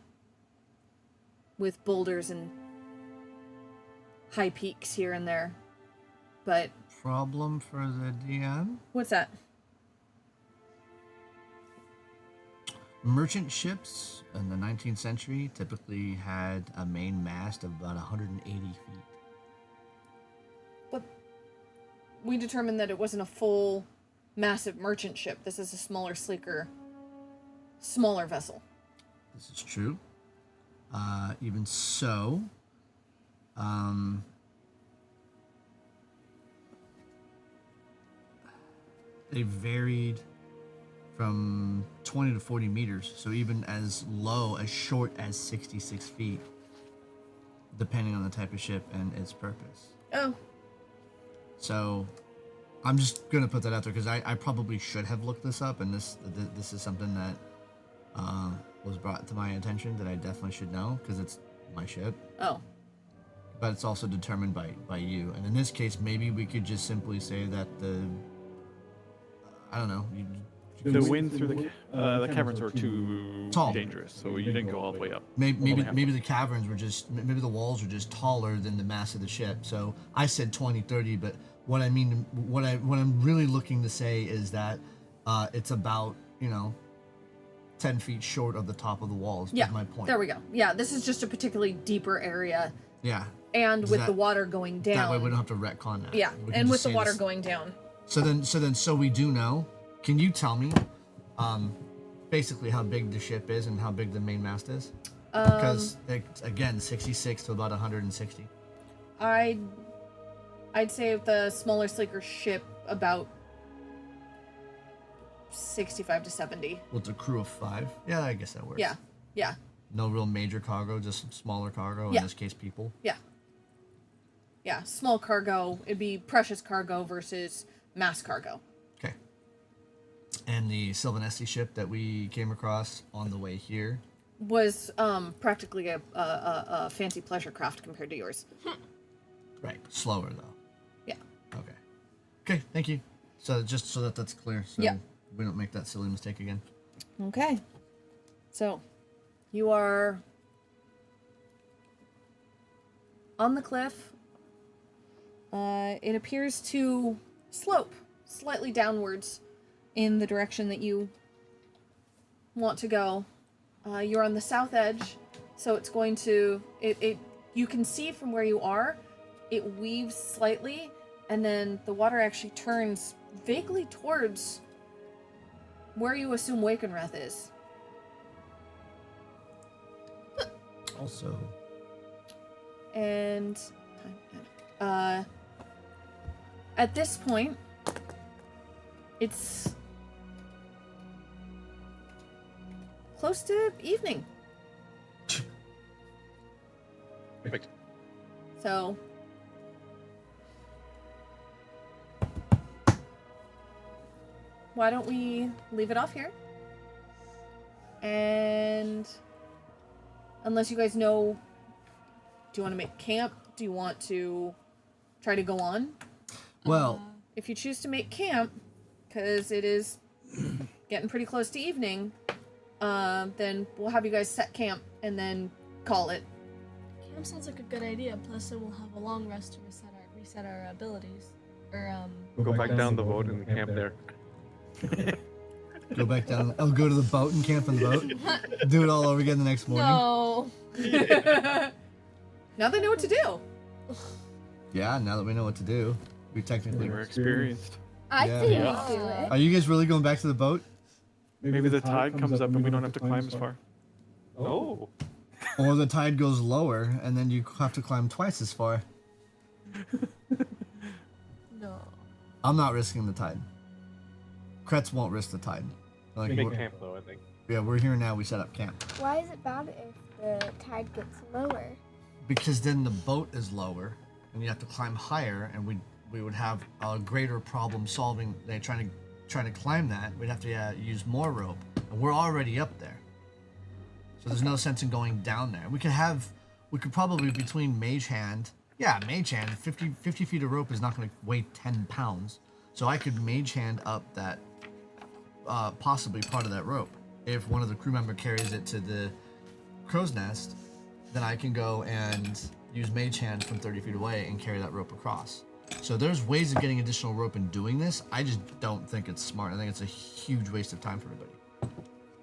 with boulders and high peaks here and there. But Problem for the DM? what's that? Merchant ships in the 19th century typically had a main mast of about 180 feet. But we determined that it wasn't a full, massive merchant ship. This is a smaller, sleeker, smaller vessel. This is true. Even so, they varied from 20 to 40 meters, so even as low as short as 66 feet, depending on the type of ship and its purpose. Oh, So I'm just gonna put that out there because I probably should have looked this up, and this is something that was brought to my attention that I definitely should know because it's my ship, oh. but it's also determined by you. And in this case, maybe we could just simply say that I don't know. The wind through the caverns were too Tall. dangerous, so you didn't go all the way up. Maybe Only halfway. the caverns were just, maybe the walls were just taller than the mass of the ship. So I said 20, 30, but what I mean, what I'm really looking to say is that it's about 10 feet short of the top of the walls. Yeah, is my point. there we go. Yeah, this is just a particularly deeper area, Yeah. and Is with that- the water going down. That way we don't have to retcon that. Yeah, We can and with just the say water this. going down. So we do know. Can you tell me, basically how big the ship is and how big the main mast is? Because again, 66 to about 160. I'd say the smaller, sleeker ship about 65 to 70. With a crew of 5. Yeah, I guess that works. Yeah, yeah, No real major cargo, just smaller cargo. Yeah. In this case, people. yeah. Yeah, small cargo. It'd be precious cargo versus mass cargo. Okay. And the Sylvanesti ship that we came across on the way here. Was practically a fancy pleasure craft compared to yours. Right. Slower though. Yeah. Okay. Okay. Thank you. So just so that that's clear, so Yeah. we don't make that silly mistake again. Okay. So, you are on the cliff. It appears to slope slightly downwards in the direction that you want to go. You're on the south edge, so it's going to... You can see from where you are, it weaves slightly, and then the water actually turns vaguely towards where you assume Wakenrath is. Also, And at this point, it's close to evening. Perfect. So why don't we leave it off here? And unless you guys know, do you want to make camp? Do you want to try to go on? Well, If you choose to make camp, because it is getting pretty close to evening, then we'll have you guys set camp and then call it. Camp sounds like a good idea. Plus, then we'll have a long rest to reset our abilities. Or Go back down the boat and camp there. go back down. I'll go to the boat and camp on the boat. Do it all over again the next morning. no. Now they know what to do. Yeah, now that we know what to do, we technically. We're experienced. I Yeah. think Yeah. we do it. Are you guys really going back to the boat? Maybe the tide comes up and we don't have to climb as far. Oh. Or the tide goes lower and then you have to climb twice as far? No. I'm not risking the tide. Kretz won't risk the tide. Like, Make we're- camp though, I think. yeah, we're here now. We set up camp. Why is it bad if the tide gets lower? Because then the boat is lower and you have to climb higher, and we would have a greater problem solving. They trying to climb that. We'd have to use more rope, and we're already up there. So there's no sense in going down there. We could probably between Mage Hand. Yeah, Mage Hand. 50 feet of rope is not going to weigh 10 pounds. So I could Mage Hand up that possibly part of that rope. If one of the crew member carries it to the crow's nest, then I can go and use Mage Hand from 30 feet away and carry that rope across. So there's ways of getting additional rope and doing this. I just don't think it's smart. I think it's a huge waste of time for everybody.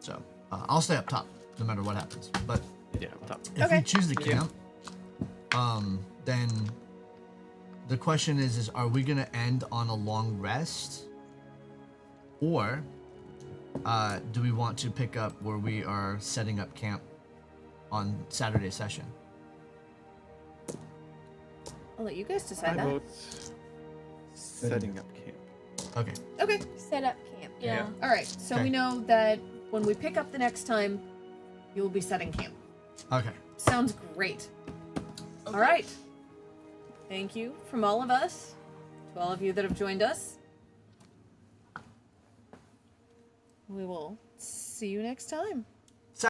So I'll stay up top no matter what happens. But Yeah, up top. if Okay. we choose to camp, then the question is are we gonna end on a long rest, or do we want to pick up where we are setting up camp on Saturday session? I'll let you guys I decide that. vote setting up camp. Okay. Okay. Set up camp. Yeah. All right. So Okay. we know that when we pick up the next time, you'll be setting camp. Okay. Sounds great. All right. Thank you from all of us to all of you that have joined us. We will see you next time.